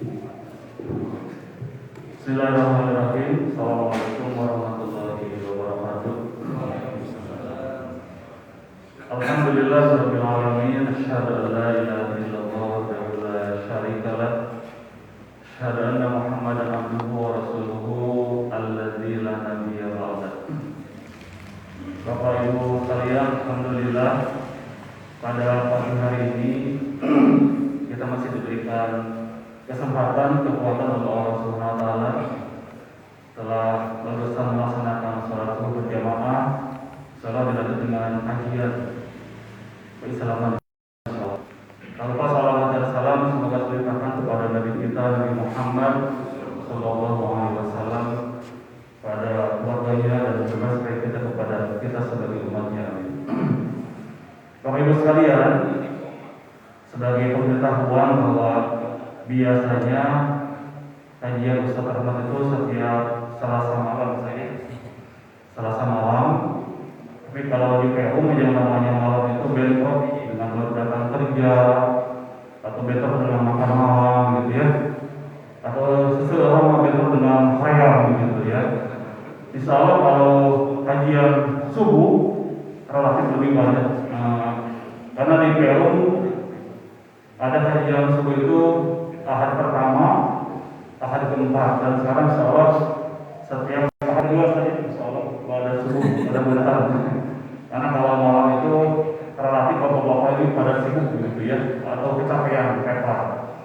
Bismillahirrahmanirrahim. Assalamualaikum warahmatullahi wabarakatuh. Alhamdulillahirabbil alamin. Asyhadu an la ilaha illallah wahdahu la syarika lah. Asyhadu anna Muhammadan abduhu wa rasuluhu alladzi la nabiyya ba'dah. Bapak Ibu sekalian, alhamdulillah pada pagi hari ini kita masih diberikan kesempatan kekuatan oleh Allah Subhanahu wa taala telah berusaha melaksanakan sholat subuh berjamaah. Salat dilanjut dengan kajian keislaman. Tak lupa salawat dan salam semoga terlimpahkan kepada Nabi kita Nabi Muhammad Sallallahu Alaihi Wasallam, pada keluarganya dan juga sebagai kita kepada kita sebagai umatnya. Bapak Ibu sekalian, sebagai pengetahuan bahwa biasanya kajian Ustaz Rahmat itu setiap Selasa malam Selasa malam. Tapi kalau di PU yang namanya malam itu bentrok dengan ledakan kerja atau bentrok dengan makan malam gitu ya, atau seseorang bentrok dengan khayal gitu ya. Insya Allah kalau kajian subuh relatif lebih banyak, karena di PU ada kajian subuh itu ahad pertama, ahad keempat, dan sekarang insya Allah setiap ahad dua saja insya Allah pada subuh mudah-mudahan. Karena kalau malam itu relatif bapak-bapak ini pada sibuk begitu ya, atau kecapean kepala.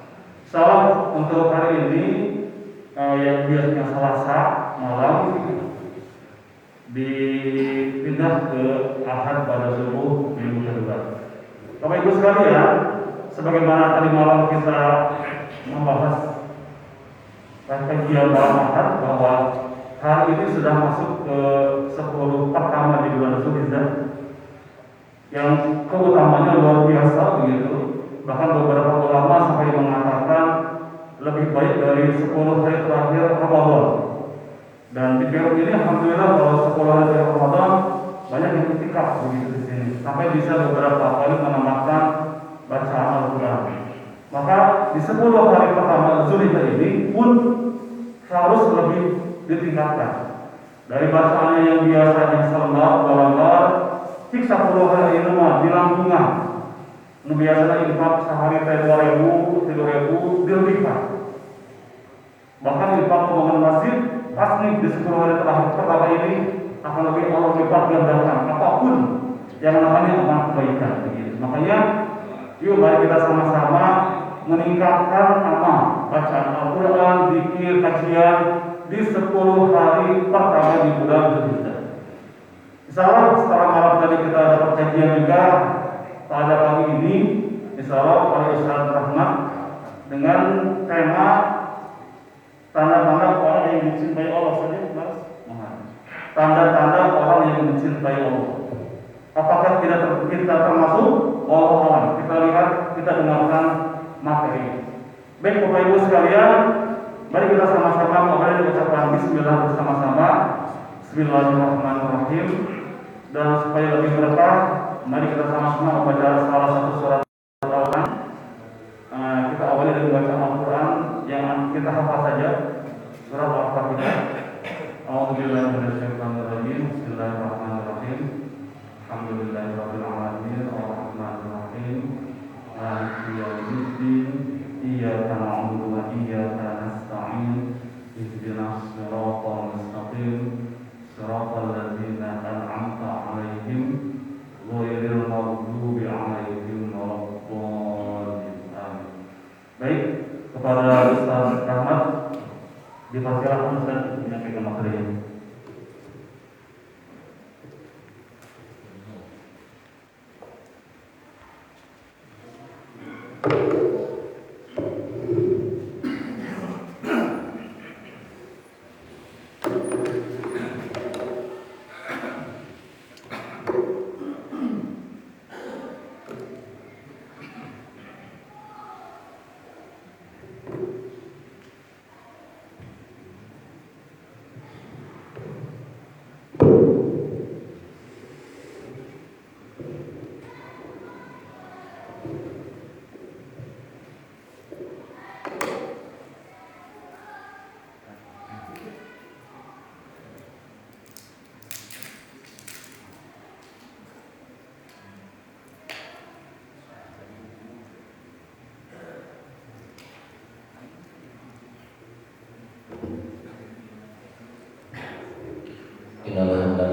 Salam untuk hari ini yang biasanya Selasa malam dipindah ke ahad pada subuh minggu kedua. Bapak Ibu sekalian, sebagaimana tadi malam kita membahas kajian malam ahad bahwa hari ini sudah masuk ke 10 pertama di bulan Zulhijjah yang keutamanya luar biasa begitu. Bahkan beberapa ulama sampai mengatakan lebih baik dari 10 hari terakhir Ramadan. Dan di periode ini alhamdulillah kalau 10 hari terakhir Ramadan banyak yang iktikaf begitu di sini. Sampai bisa beberapa kali menambahkan bacaan Al-Qur'an. Maka di 10 hari pertama Zulhijjah ini pun harus lebih ditingkatkan dari bacaannya yang biasanya selembar, 2 lembar, cik 10 hari ini mah dilangkungan. Nu biasanya infak sehari teh 2.000, 3.000 dilebihkan. Bahkan infak pembangunan masjid pasti di 10 hari terakhir pertama ini akan lebih Allah lipat gandakan apapun yang namanya amal kebaikan begitu. Makanya yuk mari kita sama-sama meningkatkan amal bacaan Al-Quran, zikir, kajian di 10 hari pertama di bulan Zulhijjah. Insyaallah setelah malam tadi kita dapat kajian juga pada pagi ini, insyaallah oleh Ustaz Rahmat dengan tema tanda-tanda orang yang mencintai Allah saja, Mas. Tanda-tanda orang yang mencintai Allah. Apakah kita termasuk orang-orang? Kita lihat, kita dengarkan materi. Baik Bapak Ibu sekalian, mari kita sama-sama mulai mengucapkan bismillah bersama-sama. Bismillahirrahmanirrahim. Dan supaya lebih berkah, mari kita sama-sama membaca salah satu surat Al-Quran. Kita awali dengan bacaan Al-Quran yang kita hafal saja, surat Al-Fatihah. A'udzubillahi minasyaitonirrajim. Bismillahirrahmanirrahim. Alhamdulillahirabbil alamin, arrahmanir rahim, maliki yaumiddin, iyyaka na'budu wa iyyaka nasta'in, ihdinas siratal mustaqim, siratal ladzina an'amta 'alaihim, ghairil maghdubi 'alaihim waladdallin. Amin. Baik, kepada Ustaz Rahmat dipersilakan Ustaz menyampaikan materinya.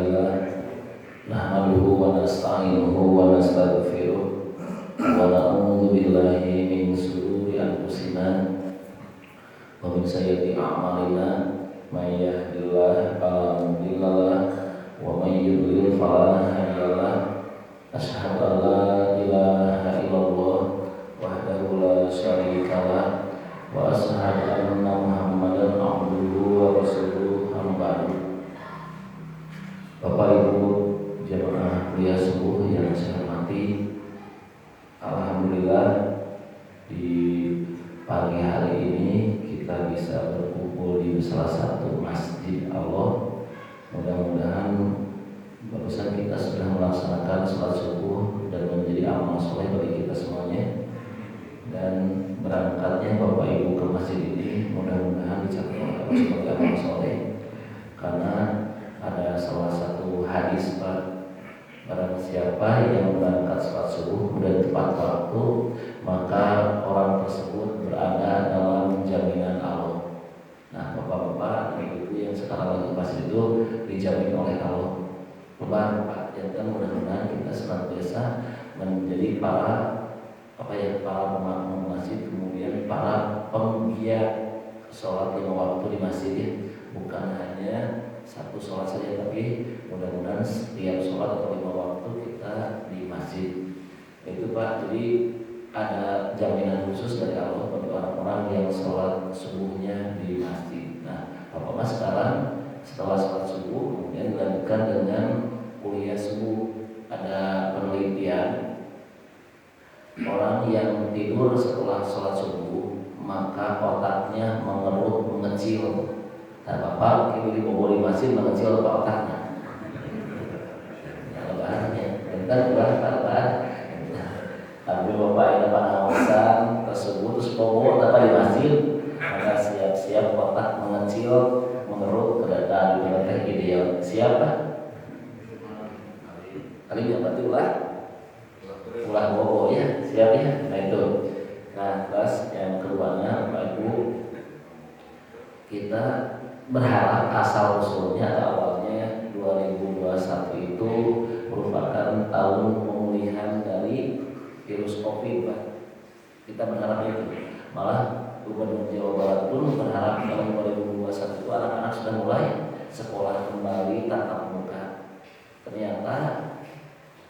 لله نحمده ونستعينه ونستغفره ونعوذ بالله من شرور أنفسنا ومن سيئات أعمالنا من يهدillah fala mudilla lahu wa man yudlil fala hadiya lahu asyhadu an la ilaha illallah wahdahu la syarika lahu wa asyhadu anna Muhammadan abduhu wa rasuluh amma ba'du. Bapak Ibu jemaah kuliah subuh yang saya hormati, alhamdulillah di pagi hari ini kita bisa berkumpul di salah satu masjid Allah. Mudah-mudahan barusan kita sudah melaksanakan sholat subuh dan menjadi amal soleh bagi kita semuanya. Dan berangkatnya Bapak Ibu ke masjid ini mudah-mudahan dicatat oleh Allah sebagai amal soleh, karena ada salah satu hadis, Pak, barang siapa yang berangkat sholat subuh dan tepat waktu, maka orang tersebut berada dalam jaminan Allah. Nah, bapak-bapak dan ibu yang sekarang lagi pas itu dijamin oleh Allah. Bapak, jangan mudah-mudahan kita senantiasa menjadi para pemakmum masjid, kemudian para penggiat sholat 5 waktu di masjid, bukan hanya satu sholat saja, tapi mudah-mudahan setiap sholat atau 5 waktu kita di masjid. Itu Pak, jadi ada jaminan khusus dari Allah bagi orang-orang yang sholat subuhnya di masjid. Nah, Bapak Mas sekarang setelah sholat subuh kemudian dilanjutkan dengan kuliah subuh. Ada penelitian, orang yang tidur setelah sholat subuh maka otaknya mengerut, mengecil. Nah, Bapak ibu di Bogor di masjid mengecil otaknya. Lebarannya, bentar lebaran. Tapi Bapak ada pengawasan tersebut terus Bogor apa di masjid, maka siap-siap otak mengecil, mengerut ke dada di teh ideal. Siapa? Kali yang berarti ulah Bogor ya, siap ya. Nah itu. Nah, terus yang keduanya Bapak Ibu, kita berharap asal usulnya atau awalnya 2021 itu merupakan tahun pemulihan dari virus COVID, Pak. Kita berharap itu. Malah Gubernur Jawa Barat pun berharap tahun 2021 itu anak-anak sudah mulai sekolah kembali tatap muka. Ternyata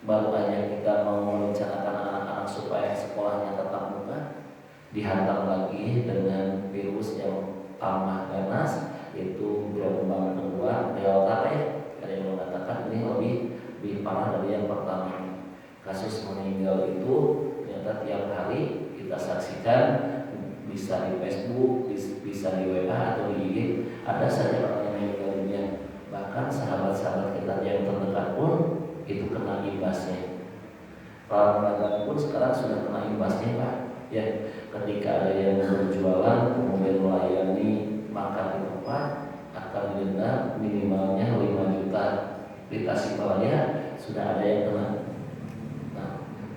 baru hanya kita mau merencanakan anak-anak supaya sekolahnya tatap muka, dihantam lagi dengan virus yang tambah ganas, itu gelombang kedua Delta ya. Ada yang mengatakan ini lebih parah dari yang pertama. Kasus meninggal itu ternyata tiap hari kita saksikan, bisa di Facebook, bisa di WA atau di IG, ada saja orang yang meninggal dunia. Bahkan sahabat-sahabat kita yang terdekat pun itu kena imbasnya. Perawat pun sekarang sudah kena imbasnya, Pak. Ya, ketika ada yang berjualan kemudian melayani makan di tempat akan didenda minimalnya 5 juta. Di Tasikmalaya sudah ada yang kena. Nah,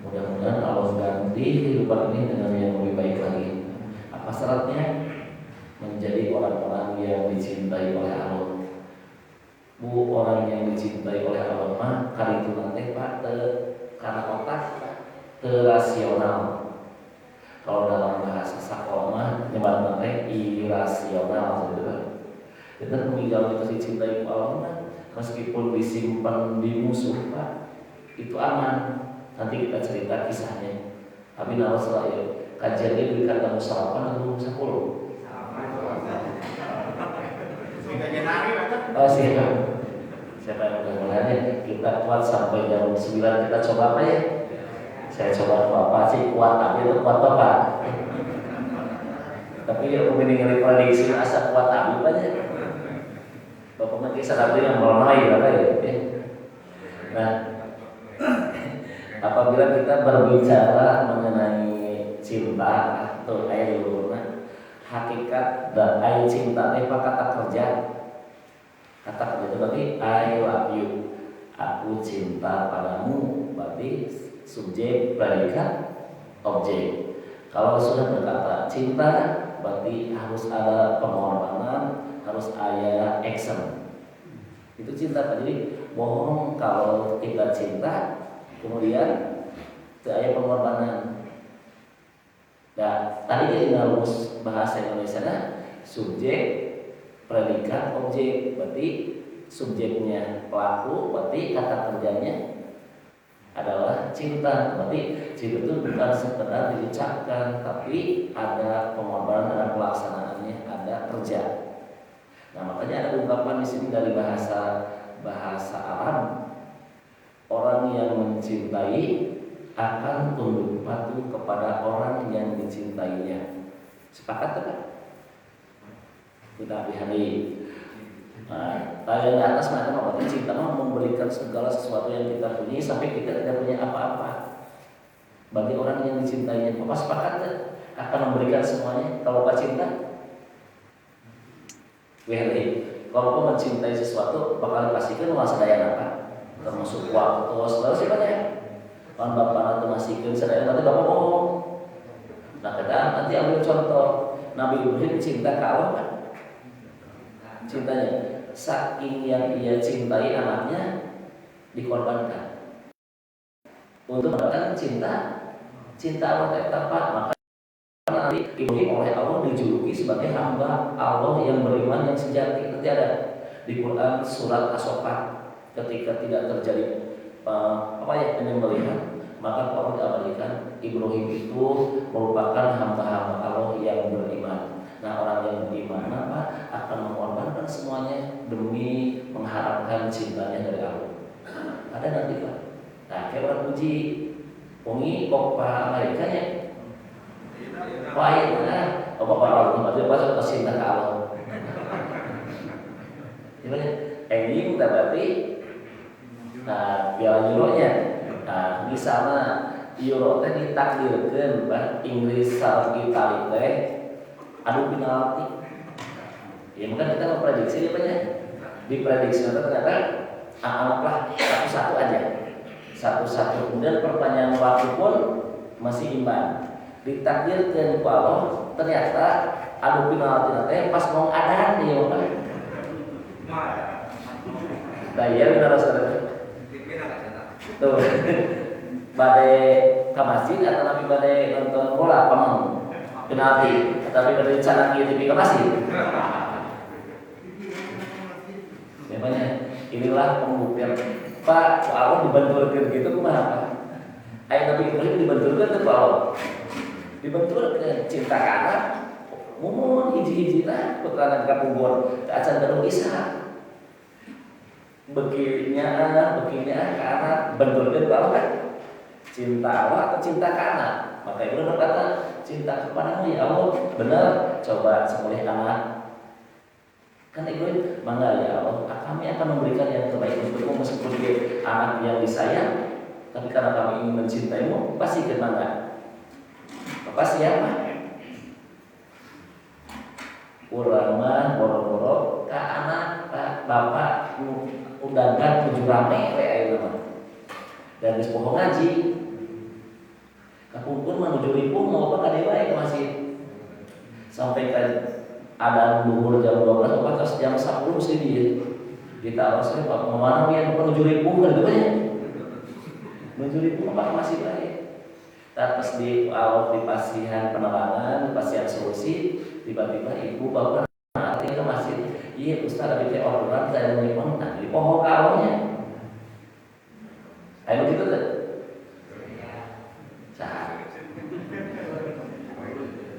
mudah-mudahan Allah ganti kehidupan ini dengan yang lebih baik lagi. Apa syaratnya? Menjadi orang-orang yang dicintai oleh Allah. Bu, orang yang dicintai oleh Allah mah kali itu nanti Pak karena otak rasional. Kalau dalam bahasa sekolah nyebat nanti irasional gitu. Dan meninggal itu dicintai Allah meskipun disimpan di musuh, Pak, itu aman. Nanti kita cerita kisahnya. Tapi nama selain kajiannya berikan kamu sarapan atau 10. Oh siap. Siapa yang udah mulai kita kuat sampai jam 9 kita coba apa ya? Saya coba Bapak sih kuat, tapi itu kuat Bapak. Tapi yang meninggali prediksi asa kuat tapi banyak. Bapak mungkin sadar yang mulai apa ya? Nah, apabila kita berbicara mengenai cinta, tuh ayat dulu, hakikat dan ayat cinta itu kata kerja. Kata kerja itu berarti I love you, aku cinta padamu, berarti subjek, predikat, objek. Kalau sudah berkata cinta, berarti harus ada pengorbanan, harus ada action. Itu cinta Pak. Jadi bohong kalau kita cinta kemudian ada pengorbanan. Nah, tadi jadi ngarumus bahasa Indonesia subjek, predikat, objek. Berarti subjeknya pelaku, berarti kata kerjanya adalah cinta. Berarti cinta itu bukan sekedar diucapkan, tapi ada pengorbanan, ada pelaksanaannya, ada kerja. Nah, makanya ada ungkapan di sini dari bahasa Arab, orang yang mencintai akan tunduk patuh kepada orang yang dicintainya. Sepakat tak? Kita lihat. Nah, tadi di atas mana cinta memberikan segala sesuatu yang kita punya sampai kita tidak punya apa-apa. Bagi orang yang dicintainya, Bapak sepakat tak? Akan memberikan semuanya. Kalau Bapak cinta, kalau Bapak mencintai sesuatu, bakal dikasihkan uang sedaya apa? Termasuk waktu, segala sebanyak. Kalau Bapak nanti masihkan sedaya, nanti Bapak bohong. Nah, nanti ambil contoh. Nabi Ibrahim cinta ke Allah kan? Cintanya saking yang ia cintai anaknya dikorbankan untuk mendapatkan cinta Allah yang tepat. Maka nanti Ibrahim oleh Allah dijuluki sebagai hamba Allah yang beriman yang sejati. Nanti ada di Quran surat As-Saffat, ketika tidak terjadi penyembelihan, maka Allah diabadikan Ibrahim itu merupakan hamba-hamba Allah yang beriman. Nah, orang yang beriman akan mengorbankan semuanya demi mengharapkan cintanya dari Allah. Ada nanti Pak. Nah, kayak orang puji, pongi kopa Amerikanya. Baik, bapak Allah itu pas cinta ke Allah. Gimana? Ending berarti, nah, piala Euro-nya. Nah, misalnya Euro teh ditakdirkan, Pak, Inggris sama Italia teh adu penalti. Ya mungkin kita memprediksi apa ya? Diprediksi ternyata anggaplah satu-satu aja. Satu-satu. Kemudian perpanjangan waktu pun masih imbang. Ditakdirkan ku Allah, ternyata adu penalti nanti pas mau adan ya Pak. Nah, iya benar saudara. Tuh. Badai ke masjid atau nabi badai nonton bola pemang penalti, tapi badai sana TV ke masjid. Memangnya inilah pembuktian Pak, Allah dibenturkan gitu kumaha Pak? Ayat Nabi Ibrahim dibenturkan tuh Allah. Dibenturkan cinta kana mumun hiji-hiji lah putra ka kubur ka acan kanu Isa. Begininya karena benturkan ku Allah kan? Cinta Allah atau cinta kana? Maka Ibrahim berkata, cinta kepadamu ya Allah. Benar, coba semulih anak. Kan Ibrahim, mangga ya Allah, kami akan memberikan yang terbaik untukmu meskipun dia anak yang disayang, tapi karena kami ingin mencintaimu, pasti ke mangga. Bapak siapa? Ulama boro-boro ke anak bapak undangan tujuh rame kayak nama. Dan di pohon ngaji, kakumpul menuju ribu mau apa kadang baik masih sampai ke ada luhur jam 12 atau jam 10 mesti ditaruh saya Pak mana yang menuju ribu kan gitu ya menuju ribu apa masih baik. Terus di awal di pasihan penerangan, pasihan solusi, tiba-tiba ibu bapak nanti ke masjid, iya Ustaz ada bikin orderan saya menyimpan, nah di pohon kalaunya, ayo gitu tuh,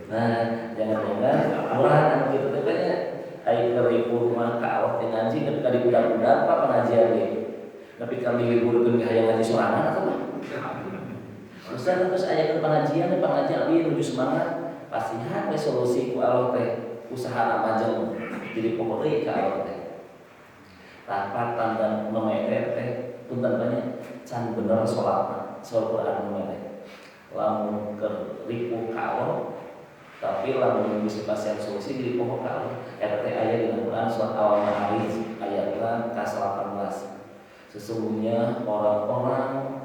nah jangan-jangan murah kan gitu tuh kayaknya, ayo ke ribu rumah kawat yang ngaji, ketika di budak-budak apa pengajian nih, tapi kami libur ke yang ngaji sorangan atau apa? Ustaz terus ayakan pengajian dia menuju semangat pasihan resolusi ku Allah teh usaha amajeng jadi pokoknya ke Allah teh rapatan dan memete teh punten banyak can bener sholat Quran memete lamun ke ribu ka Allah tapi lamun bisa pasihan solusi jadi pokok ka Allah RT ayat di Quran surat Al-Ma'arij ayat ke-18 sesungguhnya orang-orang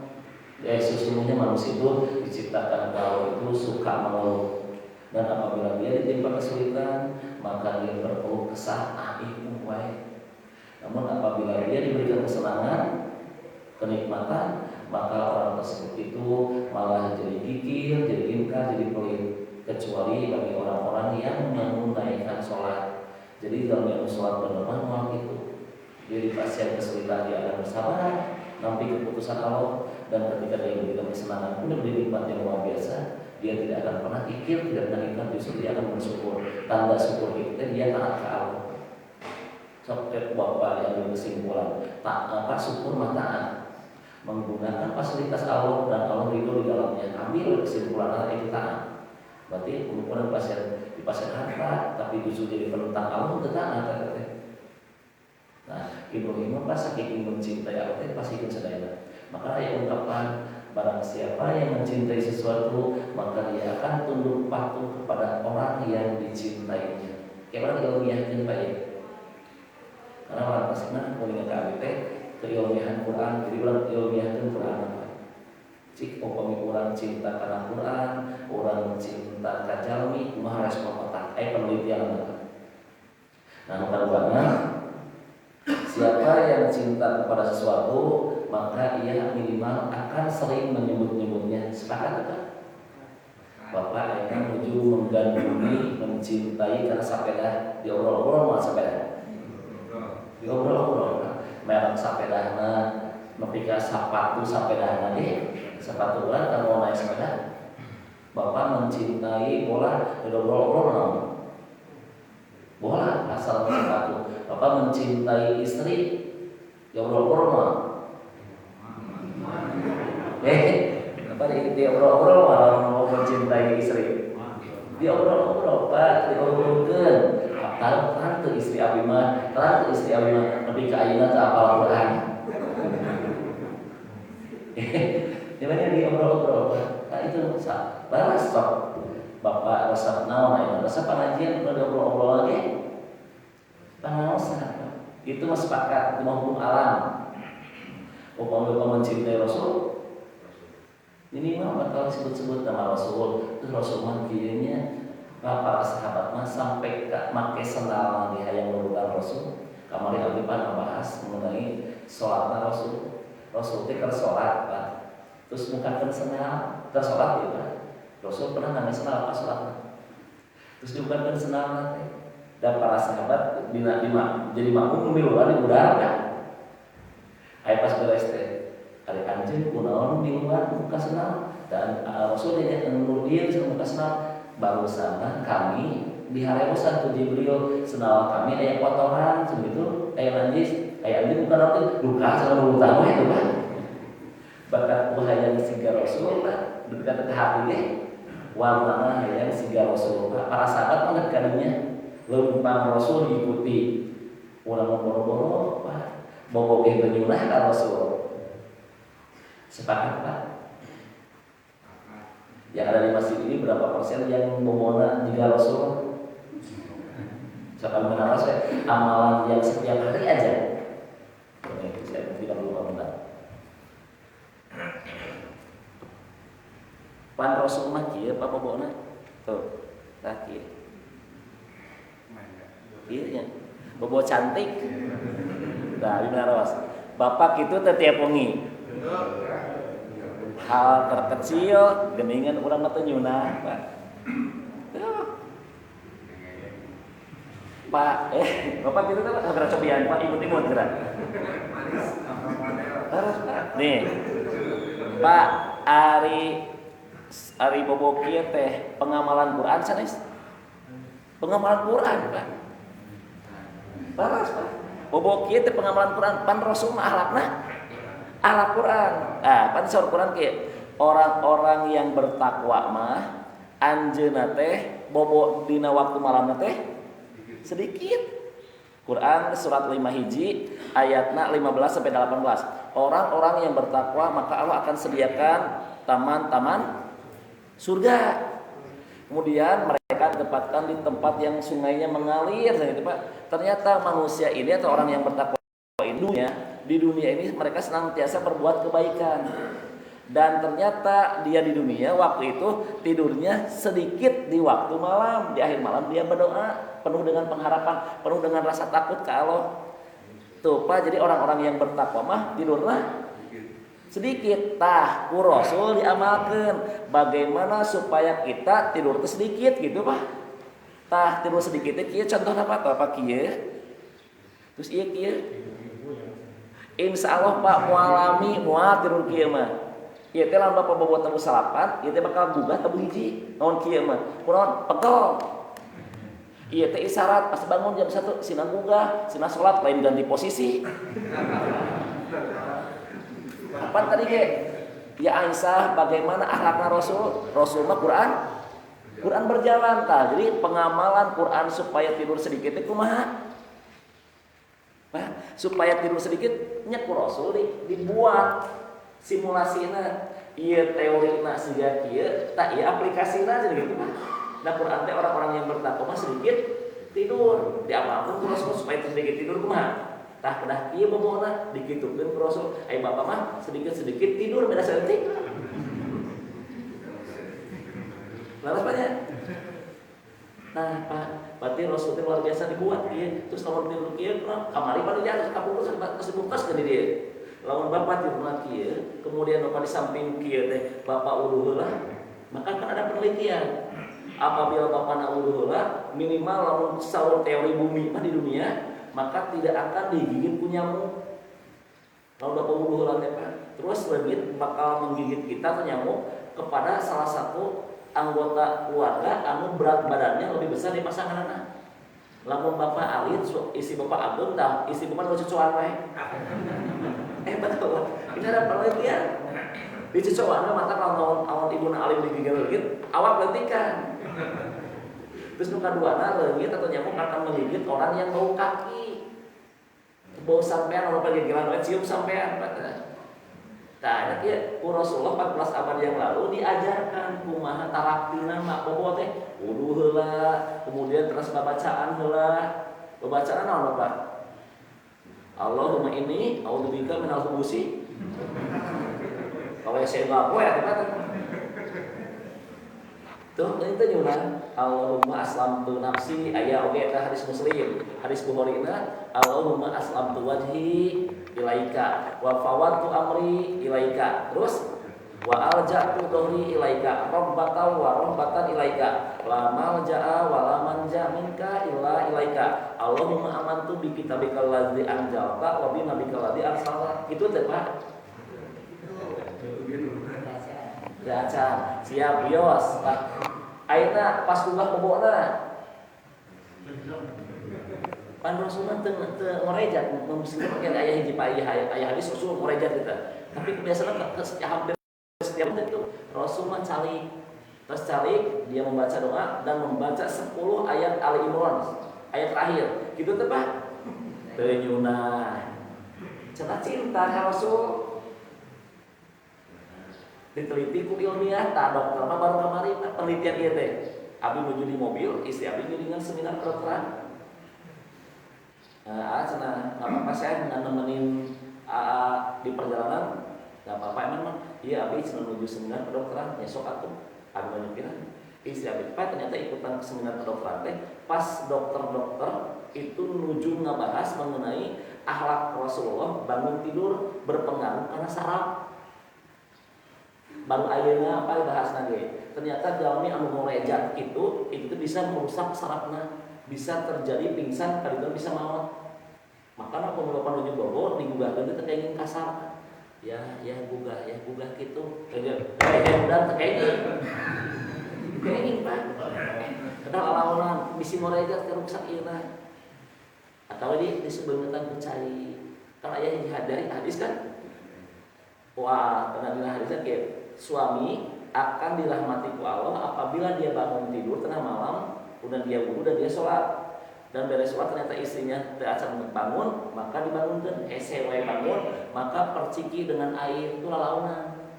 sesungguhnya manusia itu diciptakan Allah itu suka mengeluh dan apabila dia ditimpa kesulitan maka dia berkeluh kesah itu baik. Namun apabila dia diberikan kesenangan, kenikmatan, maka orang tersebut itu malah jadi kikir, jadi ingkar, jadi pelit. Kecuali bagi orang-orang yang menunaikan sholat. Jadi dalam yang sholat berjamaah itu, dia dipasien kesulitan, dia akan bersabar, nanti keputusan Allah, dan ketika dia diberikan kesenangan pun diberi nikmat yang luar biasa, dia tidak akan pernah kikir, tidak pernah ingkar, justru dia akan bersyukur. Tanda syukur itu dia taat ke Allah. Sampai bapak yang berkesimpulan, tak syukur mah taat, menggunakan fasilitas Allah dan Allah ridho di dalamnya. Ambil kesimpulan itu taat. Berarti pengukuran di pasien harta, tapi justru jadi penentang Allah itu taat. Nah, Ibrahim pas saking mencintai Allah pasti ikut sedaya. Maka ayat ungkapan barang siapa yang mencintai sesuatu, maka dia akan tunduk patuh kepada orang yang dicintainya. Kayak orang ilmiahkan baik. Karena orang tersebut punya KBT keilmiahan Quran, jadi orang ilmiahkan Quran apa? Cik upami orang cinta karena Quran, orang cinta kajalmi, mah respon otak, penelitian apa? Nah, banget siapa yang cinta kepada sesuatu, maka ia minimal akan sering menyebut-nyebutnya. Sepakat kan? Bapak yang menuju menggandrungi, mencintai karena sepeda, diobrol-obrol mau sepeda. Diobrol-obrol, merek sepedana, nepika sepatu sepedana deh. Sepatu kan kalau mau naik sepeda. Bapak mencintai bola, diobrol-obrol mau. Bola asal sepatu. Bapak mencintai istri, diobrol-obrol mau. Apa dia obrol-obrol mau mencintai istri? Diobrol-obrol, Pak, diobrolkeun. Terang ke istri abi mah, lebih ke ayeuna teh apal Quran. Gimana diobrol-obrol, Pak? Nah itu balas sok. Bapak resep naon aya? Resep pengajian udah diobrol-obrol lagi. Pangaosan. Itu mah sepakat, itu mah hukum alam. Upama mencintai Rasul, minimal bakal sebut-sebut nama Rasul. Terus Rasul mah kayaknya para sahabat mah sampai make sendal di hayang nurutan Rasul. Kamari abdi pan bahas mengenai salat Rasul. Rasul teh keur salat, Pak. Terus mukakeun sendal, keur salat ya, Pak. Rasul pernah nangis sendal pas salat. Terus dibukakeun sendal teh. Dan para sahabat jadi makmum miluan di udara kan. Aya pas beres teh. Ari anjeun kunaon di luar buka sendal dan Rasul nya nur dia buka sendal. Barusan kami diharewosan ke Jibril, senal kami aya kotoran segitu, aya najis, aya anjing bukan roti, duka sama utama itu kan. Bakat hayang siga Rasul kan, dekat ke hati deh. Warnana hayang siga Rasul. Para sahabat mana kadangnya lempang Rasul diikuti. Urang boro-boro, Pak. Bobo ge benyunah ka Rasul. Sepakat, Pak? Yang ada di masjid ini berapa persen yang memona jika Rasul? Siapa benar saya amalan yang setiap hari aja. Oke, saya tidak perlu komentar. Pan Rasul mah kieu apa bobona? Tuh, tah kieu. Kieu nya. Bobo cantik. Nah, benar Ros. Bapak itu teh tiap wengi. Hal terkecil geningan urang teh nyunah, Pak. Pak, Bapak gitu kan gerak cobian, Pak imut-imut gerak. Terus Pak. Nih. Pak Ari bobo kieu teh pengamalan Quran sanes. Pengamalan Quran, Pak. Terus Pak. Bobo kieu teh pengamalan Quran, pan Rasul mah akhlakna ala Quran. Nah, pan saur Quran ke orang-orang yang bertakwa mah anjeunna teh bobo dina waktu malamna teh sedikit. Quran surat 5 hiji ayatna 15 sampai 18. Orang-orang yang bertakwa maka Allah akan sediakan taman-taman surga. Kemudian mereka ditempatkan di tempat yang sungainya mengalir gitu, Pak. Ternyata manusia ini atau orang yang bertakwa di dunia ini mereka senantiasa berbuat kebaikan. Dan ternyata dia di dunia waktu itu tidurnya sedikit di waktu malam. Di akhir malam dia berdoa penuh dengan pengharapan, penuh dengan rasa takut ke Allah. Tuh Pak, jadi orang-orang yang bertakwa mah tidurna sedikit. Tah ku Rasul diamalkan bagaimana supaya kita tidur sedikit gitu Pak. Tah tidur sedikit kieu contohna apa kieu. Terus ieu kieu. Insyaallah Pak mualami moal tidur kieu mah. Ieu teh lamun Bapak bobotoh tabu salapan, ieu teh bakal gugah tabu hiji. Naon kieu mah? Kunaon? Pegel. Iya teh isyarat pas bangun jam 1 sina gugah, sina salat lain ganti posisi. Apa tadi ge? Ya Aisyah bagaimana akhlakna Rasul? Rasul mah Quran berjalan tah. Jadi pengamalan Quran supaya tidur sedikit itu kumaha? Nah, supaya tidur sedikit nya ku Rasul dibuat simulasina. Ieu teorina siga kieu, tah ieu aplikasina jadi gitu mah. Nah Quran teh orang-orang yang bertakwa sedikit tidur diamalkan ku Rasul supaya sedikit tidur kumaha tah kedah ieu momona dikitukeun ku Rasul ai bapak mah sedikit-sedikit tidur beda saeutik laras banyak. Nah Pak berarti Rasul teh luar biasa dibuat ieu terus lamun tidur kieu kamari pada dia harus kapungkus kasebungkas ke dia lamun bapak tidur kieu kemudian bapak di samping kieu teh bapak uluh heula maka kan ada penelitian. Apabila bapak naudhu heula minimal lamun saur teori bumi mah di dunia maka tidak akan digigit ku nyamuk. Kalau bapak wudhu heula teh terus leungit bakal menggigit kita ku nyamuk kepada salah satu anggota keluarga anu berat badannya lebih besar dari pasanganna. Lamun bapak alit isi bapak agung dah isi bapak nu cucuan we. Betul. Ini ada penelitian. Di cucuan mata kalau awal ibu alim digigit leungit awak leutikan. Terus nu kaduana leungit atau nyamuk akan menggigit orang yang bau kaki. Bau sampean orang pagigilan we cium sampean pada. Tah ieu ku Rasulullah 14 abad yang lalu diajarkan kumaha taraktina mak bobo teh wudu heula, kemudian terus babacaan heula. Babacaan naon Pak? Allahumma inni a'udzubika minal khubusi. Kalau saya enggak poe eta tuh itu nyunan Allahumma aslamtu nafsi aya oge eta hadis Muslim hadis Bukhari na Allahumma aslamtu wajhi ilaika wa fawwadtu amri ilaika terus wa alja'tu dhahri ilaika rabbatan wa rabbatan ilaika la malja'a wa la manja minka illa ilaika Allahumma amantu bi kitabikal ladzi anzalta wa bi nabikal ladzi arsalta itu teh Pak baca siap bios ayeuna pas gugah bobona pan Rasulullah teu ngorejat mungkin pakai aya hiji aya hadis Rasul ngorejat kita tapi biasanya hampir setiap itu Rasul calik terus calik dia membaca doa dan membaca 10 ayat Ali Imran ayat terakhir gitu teh Pak teu nyunah cenah cinta ka Rasul diteliti ku ilmiah tah dokter mah baru kamari penelitian ieu teh abi menuju di mobil istri abi nyuringan seminar kedokteran cenah apa saya nemenin di perjalanan enggak apa-apa emang iya abi cenah menuju seminar kedokteran ya sok atuh abi nyupiran istri abi ternyata ikutan seminar kedokteran teh pas dokter-dokter itu menuju ngabahas mengenai akhlak Rasulullah bangun tidur berpengaruh karena saraf baru ayeuna apa dibahasna ge ternyata jalmi anu ngorejat itu bisa merusak sarafna bisa terjadi pingsan kadang bisa maot makanya kalau menuju Bogor digugahkeun teh kenging kasar ya gugah kitu udah kenging Pak kadang lawanan bisi ngorejat kerusak ieu atau disebutkan kucai kalau aya hadis kan wah karena hadisnya kayak suami akan dirahmati ku Allah apabila dia bangun tidur tengah malam kemudian dia wudu dan dia sholat dan beres sholat ternyata istrinya acan bangun maka dibangunkan sewe bangun maka perciki dengan air itu lalaunan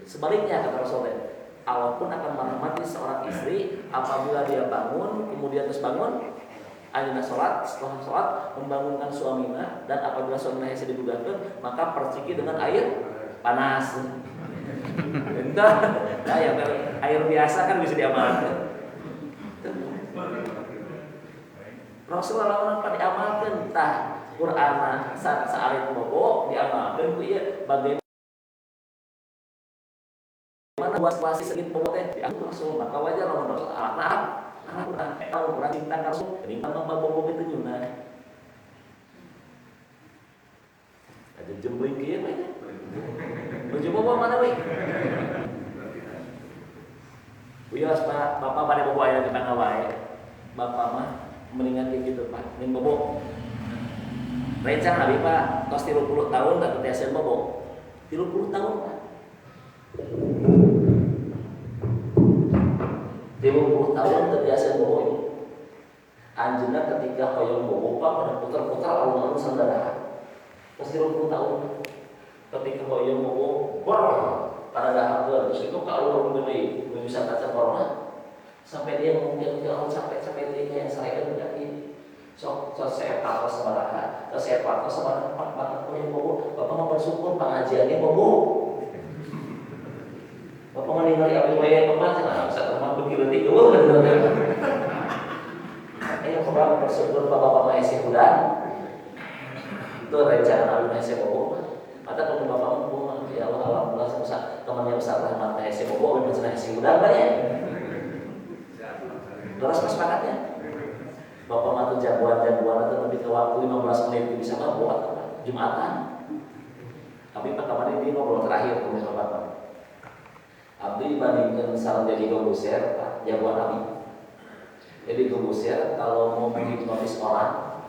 sebaliknya kata Rasulullah Allah pun akan merahmati seorang istri apabila dia bangun kemudian terus bangun ayeuna sholat setelah sholat membangunkan suaminya dan apabila suaminya hese dibugahkeun maka perciki dengan air panas entah ya air biasa kan bisa diamalkan Rasulullah lawan pada diamalkan tah Quran saalit bobo diamalkeun ku ieu bagaimana buat klasi segit bobo teh diatur langsung maka wajar lamun anak urang cinta ka Rasul geuning mah bobo kitu nyuna ada jembeuing kieu mah bojo bobo mana we Uyos Pak, Bapak pada bobo aya di tangga wae. Bapak mah mendingan kayak gitu Pak, ning bobo. Rencang abi Pak, tos 30 tahun tak tetiaseun bobo. 30 tahun Pak. 30 tahun tetiaseun bobo ini. Anjeunna ketika hoyong bobo Pak pada putar-putar alun-alun Sandara. Tos 30 tahun. Ketika hoyong bobo, pada dahar terus itu kalau gede bisa kaca corona sampai dia mungkin kalau sampai dia kayak saya udah ini sok saya patos sabaraha saya patos sabaraha banget punya bobo bapak mau bersyukur pengajiannya bobo bapak mau ningali abdi wae bapak cenah bisa teman begitu tidur ayo bapak bersyukur bapak mah isi hudan itu rencana abdi isi bobo mata kalau bapak mau ya Allah alhamdulillah sebesar temannya besar rahmat HSC bobo macam HSC udah banyak terus kesepakatnya bapak matu jagoan atau lebih ke waktu 15 menit bisa nggak buat Jumatan tapi pak kemarin ini ngobrol terakhir kemudian bapak abdi bandingkan saran jadi gobuser pak jagoan abdi jadi gobuser kalau mau menghipnotis orang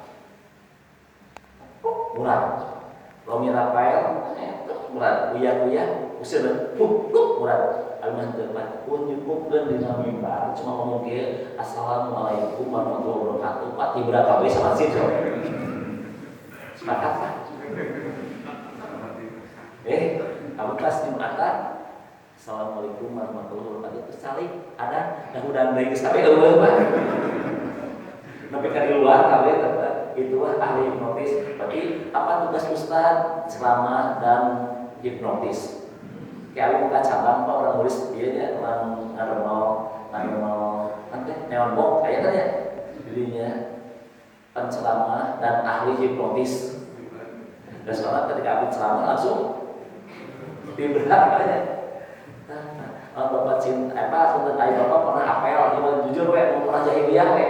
murah Romi Rafael murad uya usir murad almah tepat pun nyukupkeun dina mimbar cuma ngomong kieu assalamualaikum warahmatullahi wabarakatuh Pak Tibra kabeh sama sih sepakat Pak kamu kelas Jumatan assalamualaikum warahmatullahi wabarakatuh saling ada dan deui geus kabeh eueuh Pak nepi ka di luar kabeh itulah ahli hipnotis. Tapi apa tugas Ustaz selama dan hipnotis? Kayak buka cabang Pak orang nulis dia ya orang normal nanti neon box kayak tadi ya jadinya penceramah dan ahli hipnotis. Dan soalnya ketika abdi ceramah langsung tiba-tiba ya. Bapak cinta apa tentang ayah bapak pernah apel gimana jujur we mau pernah jahiliyah we.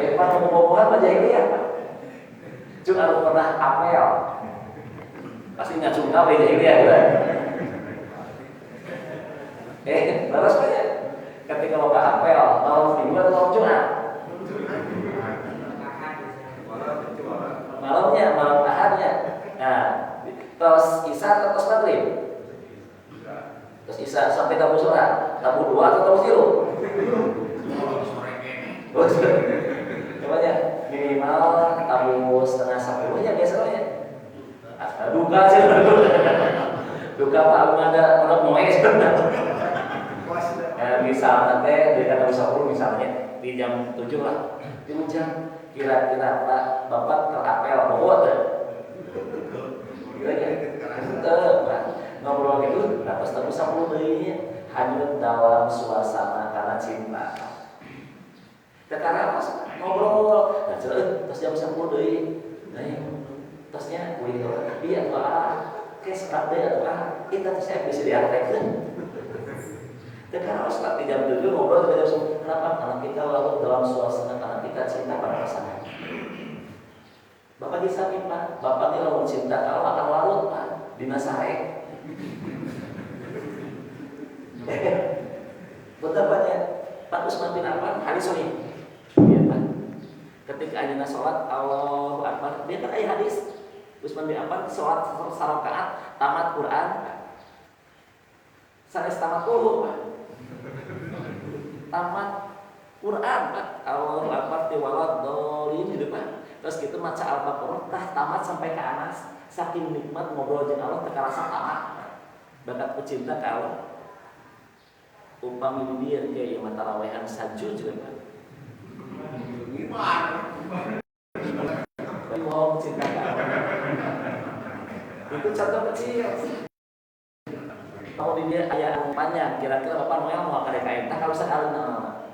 Pak ngomong-ngomong apa jahiliyah Pak? Cuma aku pernah apel. Pasti ngacung kabeh jahiliyah kan. Terus banyak. Ketika bapak apel, malam minggu atau malam Jumat? Malamnya, malam ahadnya. Nah, terus isya atau terus maghrib? Terus isya sampai tabu sholat, tabu 2 atau tabu 0? Namanya minimal tabu setengah 10 ya biasanya. Duka sih duka Pak ada orang noise. Misalnya teh di tabu 10 misalnya di jam 7 lah. Di jam kira-kira Pak Bapak terapel bawa teh. Kira-kira ngobrol gitu, terus tabu 10 deui hanyut dalam suasana karena cinta. Karena apa? Ngobrol, nah terus jam 10 deui. Nah, terusnya kuing iya ke serat deui atuh kita teh saya bisa diartekeun. Karena Ustaz di jam 7 ngobrol jam 10. Kenapa? Karena kita larut dalam suasana karena kita cinta pada pasangan. Bapak disamping Pak, Bapak ini lamun cinta kalau akan larut Pak dina sae. Betul banyak Pak Usman bin Affan hadis sahih. Ketika ayeuna salat Allahu Akbar, dia kan aya hadis Usman bin Affan salat sarakaat tamat Quran sanes tamat dulu Pak. Tamat Quran Pak. Allahu Akbar tiwalad dolin gitu Pak. Terus gitu maca Al-Baqarah tah tamat sampai ke Anas. Saking nikmat ngobrol jeung Allah teu karasa tamat. Bakat pecinta ka Allah. Upami dia kayak yang matarawehan sajud juga Pak. Mau cinta itu contoh kecil. Kalau dia ayah panjang, kira-kira Bapak mau kadek kain tak kalau sekali nama.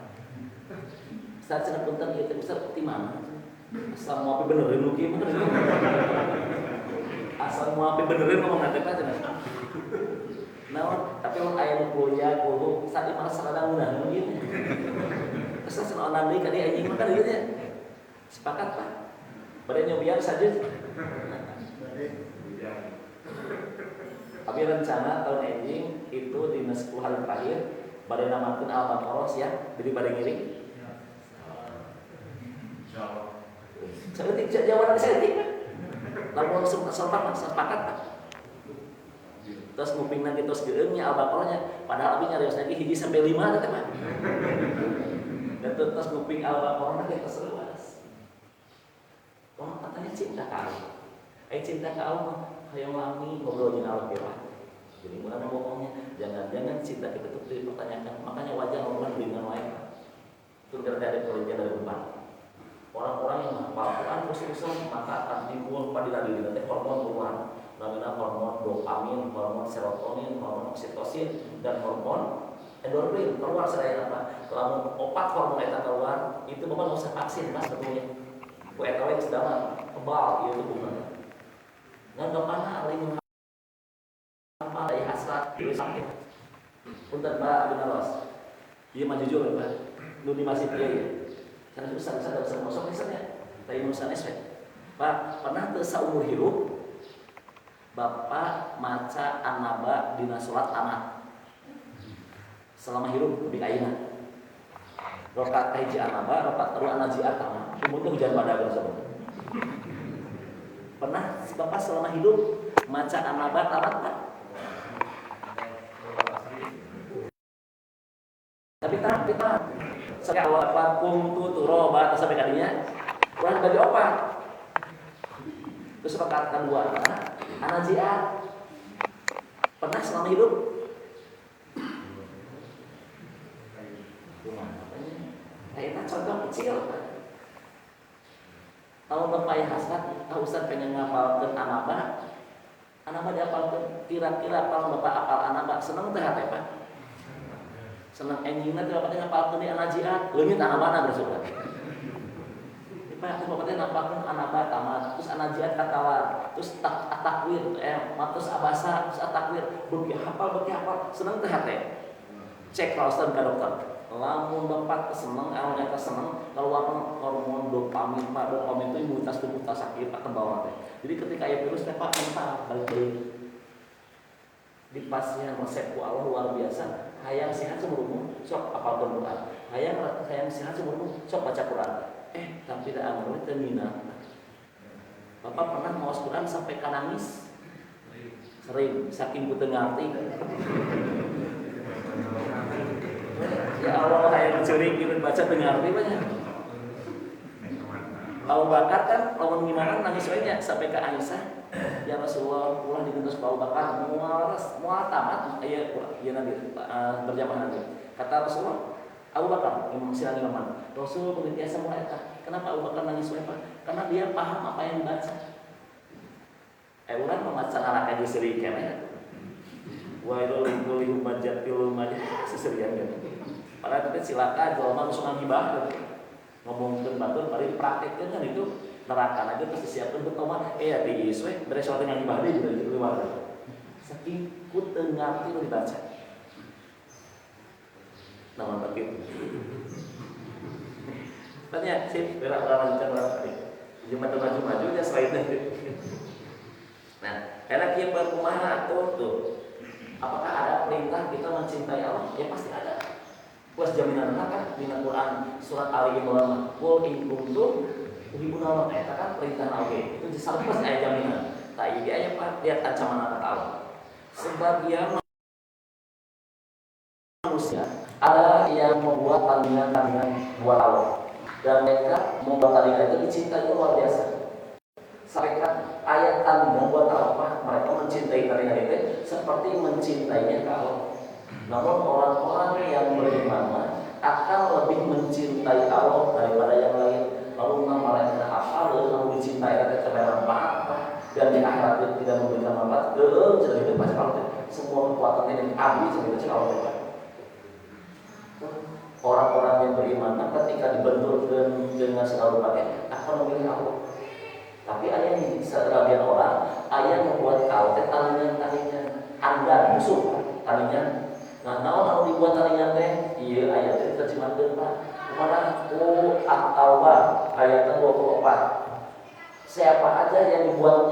Saat senang punten itu seperti mana? Asal mau api benerin lu gimana? Asal mau api benerin ngomong nanti aja. Nah, tapi orang ayam kuliah kudu saat ini malah serada mudah mungkin. Terus senang nanti kali anjing makan gitu ya. Sepakat Pak. Badannya biar saja. Tapi rencana tahun anjing itu di 10 hari terakhir badai namakeun Al-Baqarah ya, jadi badai ngiring. Seketik jawaban seketik. Lamun sepakat Pak. Terus nguping nanti terus geungnya Al-Baqarahnya, padahal abi nyarios lagi hiji sampai 5 teh Pak. Dan terus nguping Al-Baqarah nanti terus luas. Oh, katanya cinta ka Allah. Cinta ka Allah mah hayang wangi ngobrol jeung Al-Qur'an. Jadi mulai ngomongnya, jangan-jangan cinta kita itu dipertanyakan. Makanya wajar orang dengan wae. Itu dari penelitian dari Unpad. Orang-orang yang menghafal Quran terus-terusan maka akan timbul pada diri nanti hormon buruan. Namanya hormon dopamin, hormon serotonin, hormon oksitosin, dan hormon endorfin. Keluar sedaya apa? Kalau opat hormon eta keluar, itu bukan usah vaksin mas betulnya. Ku eta we sedang kebal ieu hubungannya. Ngan dokana ali menghafal dari hasrat terus sakit. Punten Pak Abinalos. Ieu mah jujur Pak. Nu di masjid ieu ya. Karena susah kosong misalnya. Tapi nulisan SP. Pak, pernah teu saumur hidup Bapak maca An-Naba dina salat tamat selama hidup di ayeuna. Rakaat hiji An-Naba, rakaat kedua An-Nazi'at tamat. Umur teh hujan badagan sama. Pernah Bapak selama hidup maca An-Naba tamat Pak? Tapi tamat. Sampai awal vakum tuturoba sampai kadinya kurang bagi opat. Terus rakaat kedua An-Nazi'at pernah selama hidup? Kita contoh kecil. Tahu Bapak yang hasrat, tahu Ustaz pengen ngapalkeun An-Naba. An-Naba dihafalkeun kira-kira kalau Bapak apal An-Naba seneng teh hate Pak. Seneng enjingna teh Bapak ngapalkeun di An-Nazi'at, leungit An-Naba bersyukur. Pak, Bapak teh nampakkeun An-Naba tamat, terus An-Nazi'at katawa, terus takwir, terus abasa, terus takwir, beuki hafal, seneng teh hate. Cek Ustaz ka dokter. Lamun Bapak seneng, awalnya seneng, keluar hormon dopamin, Pak. Dopamin itu imunitas tubuh tak sakit, tak kebawa teh. Jadi ketika ya virus teh Pak mental balik-balik. Di pasien resep ku Allah luar biasa. Hayang sehat seumur umur, sok apalkeun Quran. Hayang sehat seumur umur, sok baca Quran. Tapi tidak amal itu minat. Bapak pernah maos Quran sampai kanangis? Sering, saking ku teu ngarti. Ya Allah, hayang mencuri gitu baca teu ngarti banyak. Abu Bakar kan lawan gimana nangis we nya sampai ke Aisyah. Ya Rasulullah, ulah dibentos Abu Bakar moal tamat aya ieu nanti berjamaah nanti. Kata Rasulullah, Abu Bakar, Imam Syafi'i Imam Rasul berbiasa mulai eta. Kenapa Abu Bakar nangis we Pak? Karena dia paham apa yang dibaca. Urang memaca anak aja seri keneh. Wa idul kulli humajatil majid seserian kan. Padahal kita silakan kalau mau suka ngibah ngomongkeun batur bari praktekkeun kan itu neraka aja terus disiapkeun pertama ya diis we beres salat dengan ngibah deui di luar. Saking ku teu ngarti nu dibaca. Namun begitu. Tanya sih, berapa tadi. Cuma maju-maju ya slide itu. Nah, karena kia berkumaha tuh. Apakah ada perintah kita mencintai Allah? Ya pasti ada. Plus jaminan kan di Al-Qur'an surat Ali Imran, "Qul in kuntum tuhibbuna Allah." Eta kan perintah Allah. Itu disalpes aya jaminan. Tah ieu aya Pak, lihat ancaman kata Allah. Sebagian manusia ada yang membuat tandingan-tandingan buat Allah. Dan mereka membuat tandingan itu dicintai luar biasa. Sampaikan ayat tandingan buat Allah, mereka mencintai tandingan itu seperti mencintainya Allah. Namun orang-orang yang beriman akan lebih mencintai Allah daripada yang lain. Lalu mereka hafal lalu dicintai kata apa dan di akhirat itu tidak memberikan manfaat jadi itu baca Allah semua kekuatan yang habis jadi baca Allah. Orang-orang yang beriman ketika ketika dibenturkan dengan segala rupa akan memilih Allah. Tapi ada yang sebagian orang ayah membuat kau tandingan anggar musuh tandingan. Nah, naon dibuat tandingan teh? Iya ayat teh terjemahkeun Pak. Mana At-Taubah ayat 24. Siapa aja yang membuat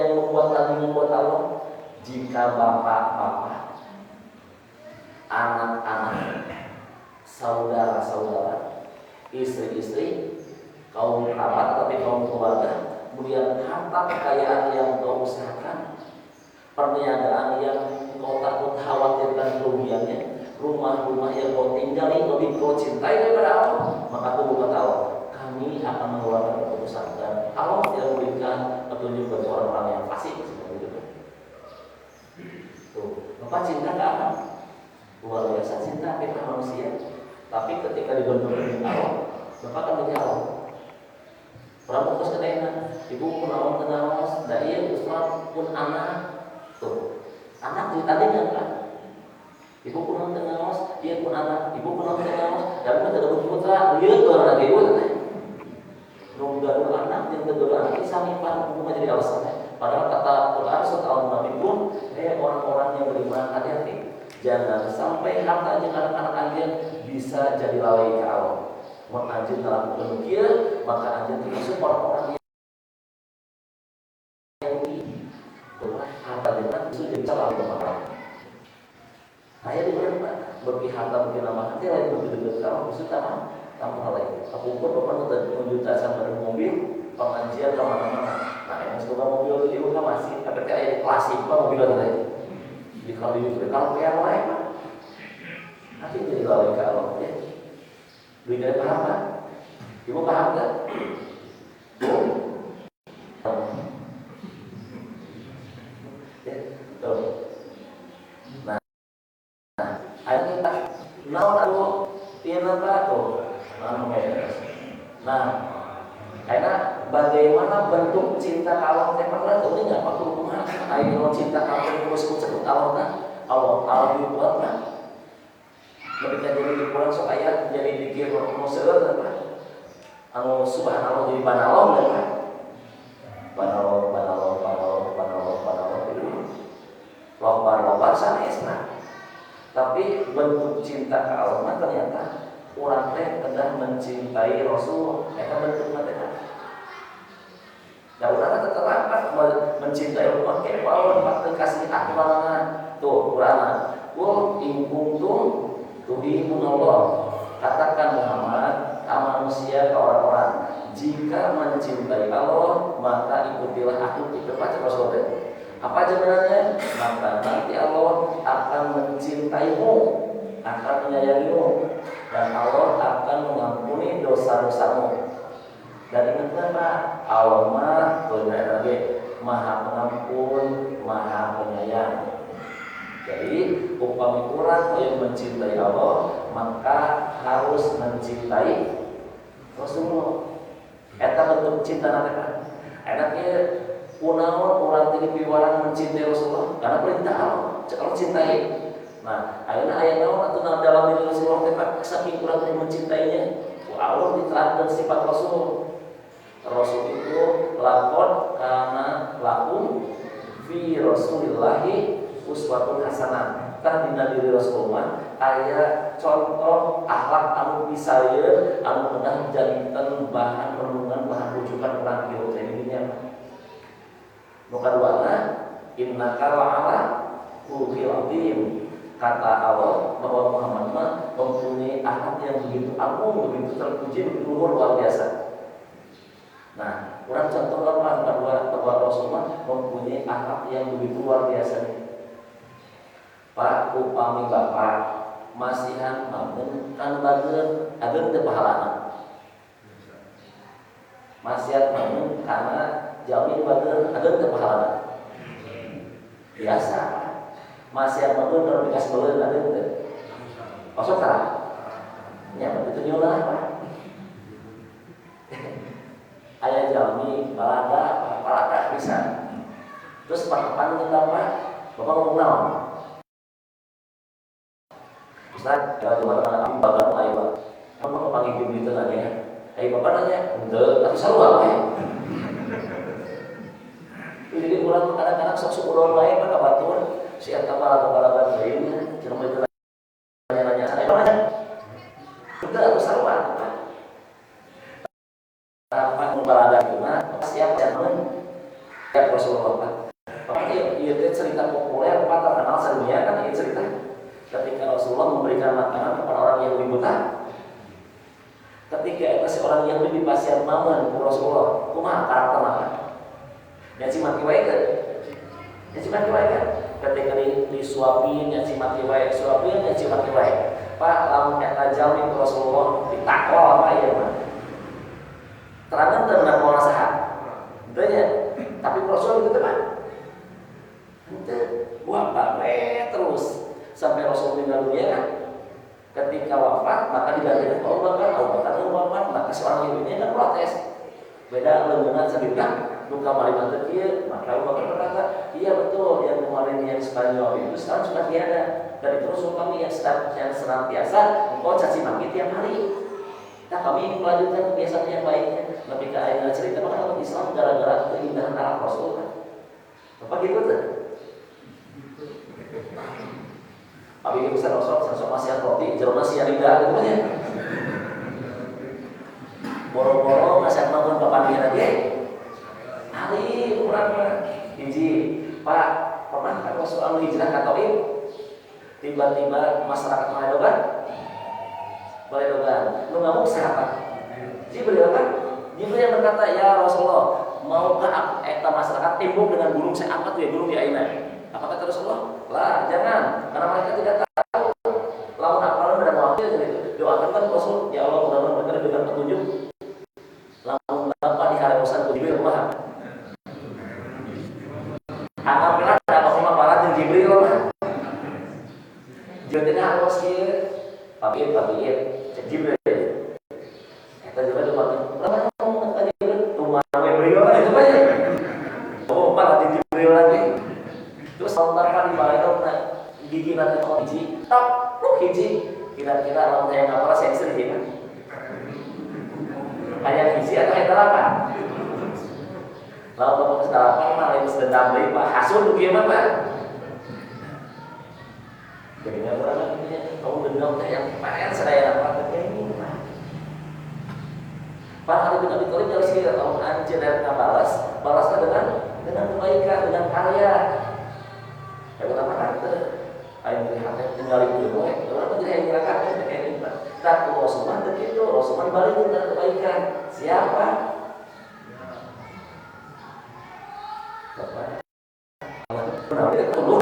tandingan buat Allah? Jika bapak-bapak, anak-anak, saudara-saudara, istri-istri, kaum kerabat tapi kaum keluarga, kemudian harta kekayaan yang kau usahakan, perniagaan yang kau takut khawatirkan kerugiannya, rumah-rumah yang kau tinggali lebih kau cintai daripada Allah, maka aku berkata Allah, kami akan mengeluarkan keputusan dan Allah tidak memberikan petunjuk bagi orang-orang yang fasik seperti itu. Tuh, Bapak cinta ke anak, luar biasa cinta kita manusia, tapi ketika dibentuk dengan Allah, Bapak akan menjadi Allah. Orang fokus ke daerah, ibu pun awal kenawas, daya ustaz pun anak, tuh anak ditandingkan kan? Ibu pun kenawas, dia pun anak, ibu pun kenawas, dan pun tidak putra, dia tuh anak ibu, nunggu anak yang kedua anak sami pan bukan jadi alasannya. Padahal kata Quran surat Al-Munafiqun, orang-orang yang beriman hati-hati, jangan sampai harta anak-anak anjing bisa jadi lalai ke Allah. Maka anjing dalam dunia, maka anjing termasuk orang-orang yang harta dengan itu jadi salah untuk orang. Ayah dimana Pak? Bagi harta mungkin nama hati lain begitu kalau maksud apa? Kamu hal lain. Aku pun bapak menjuta sama mobil pengajian kemana-mana. Nah yang suka mobil itu juga masih ada kayak klasik Pak mobil lain. Di kalau itu kalau yang lain Pak, nanti jadi lalai kalau ya. Beli dari paham Pak? Ibu paham nggak? Ya, betul. Nah, akhirnya tak naon aku tiada Pak tuh. Nah, karena bagaimana bentuk cinta Allah teh pernah tahu enggak waktu rumah ayo cinta Allah terus sebut Allah Allah dibuat nah. Ketika jadi di Quran sok ayat jadi dikir mau seueur apa? Anu subhanallah jadi banalom dan apa? Banalom lobar sanesna. Tapi bentuk cinta ke Allah ternyata orang teh kedah mencintai Rasul, eta bentuk materi. Da urang tetep mencintai Allah ke Allah pakai kasih akhlakna. Tuh Quran. Qul in kuntum tuhibbunallah. Katakan Muhammad ke manusia ke orang-orang, jika mencintai Allah maka ikutilah aku. Itu baca Rasul. Apa sebenarnya? Maka nanti Allah akan mencintaimu, akan menyayangimu, dan Allah akan mengampuni dosa-dosamu. Dan ingatlah Pak, Allah mah lagi Maha Pengampun, Maha Penyayang. Jadi upami urang yang mencintai Allah, maka harus mencintai Rasulullah. Eta bentuk cinta nanti Pak. Enaknya kunaon orang tidak piwaran mencintai Rasulullah karena perintah Allah. Kalau cintai, nah akhirnya ayat naon atau dalam diri Rasulullah tepat saking kurang mencintainya, Allah diterangkan sifat Rasul. Rasul itu lakon karena lakum fi Rasulillahi uswatun hasanah. Tah dina diri Rasulullah aya contoh akhlak anu pisayeun anu kedah janten bahan renungan bahan rujukan urang hirup teh dinya. Nu kaduana innaka la'ala khuluqil azim. Kata Allah bahwa Muhammad mempunyai akhlak yang begitu agung, begitu terpuji, begitu luar biasa. Nah, kurang contoh apa bahwa Rasulullah mempunyai akhlak yang begitu luar biasa. Pak upami bapak masihan bangun kan bageun ageun teu pahalana. Masihan bangun karena jamin bageun ageun teu pahalana. Biasa. Masihan bangun kalau dikasih beuleun ageun teu. Masuk ka? Nya begitu nyulah Pak. Aya jalmi balada bisa. Terus pakepan kita Pak, Bapak ngomong naon? Ustaz, kalau cuma api bakar ayo. Kamu panggil gitu tadi ya. Bapak nanya, "Henteu, tapi sarua we." Jadi ulang kadang-kadang sok sumurun wae mah kabatur si eta balaga-balaga teuing cenah mah teu nanya-nanya sana nanya. Henteu atuh sarua Pak. Apa balaga itu mah siap jangan ya Rasulullah Pak. Makanya ieu cerita populer Pak terkenal sadunia kan ieu cerita ketika Rasulullah memberikan makanan kepada orang Yahudi buta. Ketika eta si orang Yahudi dipasihan mamun ku Rasulullah, kumaha karakterna? Nyaci mati wae kan? Nyaci mati wae kan? Ketika disuapin nyaci mati wae, suapin nyaci mati wae. Pak, lamun eta jalmi ku Rasulullah ditakwa apa ieu mah? Terangan teu nakwa saha? Teu nya. Tapi Rasul itu teman. Henteu, wafat we terus sampai Rasul meninggal dunia kan? Ketika wafat maka digantikan ke Allah kan, Abu Bakar wafat maka seorang Yahudi kan protes. Beda lengan sendiri kan? Duka maliman terkieu, maka Abu Bakar berkata, iya betul yang kemarin yang Spanyol itu sekarang sudah tiada. Dan itu Rasul kami yang senantiasa engkau caci maki tiap hari. Nah kami melanjutkan kebiasaan yang baiknya. Tapi ke ayat cerita maka umat Islam gara-gara keindahan arah Rasul kan. Apa gitu tuh? Abi ieu besar Rasul sosok masih roti, jero masih lidah gitu ya. Boro-boro masak bangun papandian aja. Hari urang mah hiji, Pak, pernah kan Rasul anu hijrah ka Taif? Tiba-tiba masyarakat Maledogan. Nu ngamuk siapa? Jibril kan? Jibril yang berkata, "Ya Rasulullah, maukah eta masyarakat timbul dengan gunung saya angkat ya gunung di aina?" Apa kata Rasulullah? Lah, jangan, karena mereka tidak tahu. Lamun apalan pada waktu itu doakan kan Rasul, ya Allah mudah-mudahan mereka diberikan petunjuk. Lamun apa di hari urusan Jibril kumaha? Anggaplah ada apa para jeung Jibril mah. Jadi harus kieu. Papiin Jibril. Eta juga tuh ngomong tadi tuh beliau kan itu banyak. Oh, malah Jibril lagi. Terus lontar di bawah gigi nanti mau hiji, tak lu hiji. Kira-kira lawan saya nggak pernah saya sendiri kan? Kayak hiji atau kayak delapan? Lalu bapak kedalapan malah yang sedang beli Pak Hasun tuh gimana Pak? Jadinya berapa ini? Kamu dendam teh yang pengen saya dapat ini Pak. Pak Ali bin Abi Thalib dari sini kalau anjir dan balasnya dengan kebaikan, dengan karya. Ya kenapa kata? Ayo melihat tinggal itu boleh. Kenapa jadi yang nyerahkan kayak ini Pak? Tak Rasulullah begitu, Rasulullah balik dengan kebaikan. Siapa? Bapak. Kenapa tidak perlu?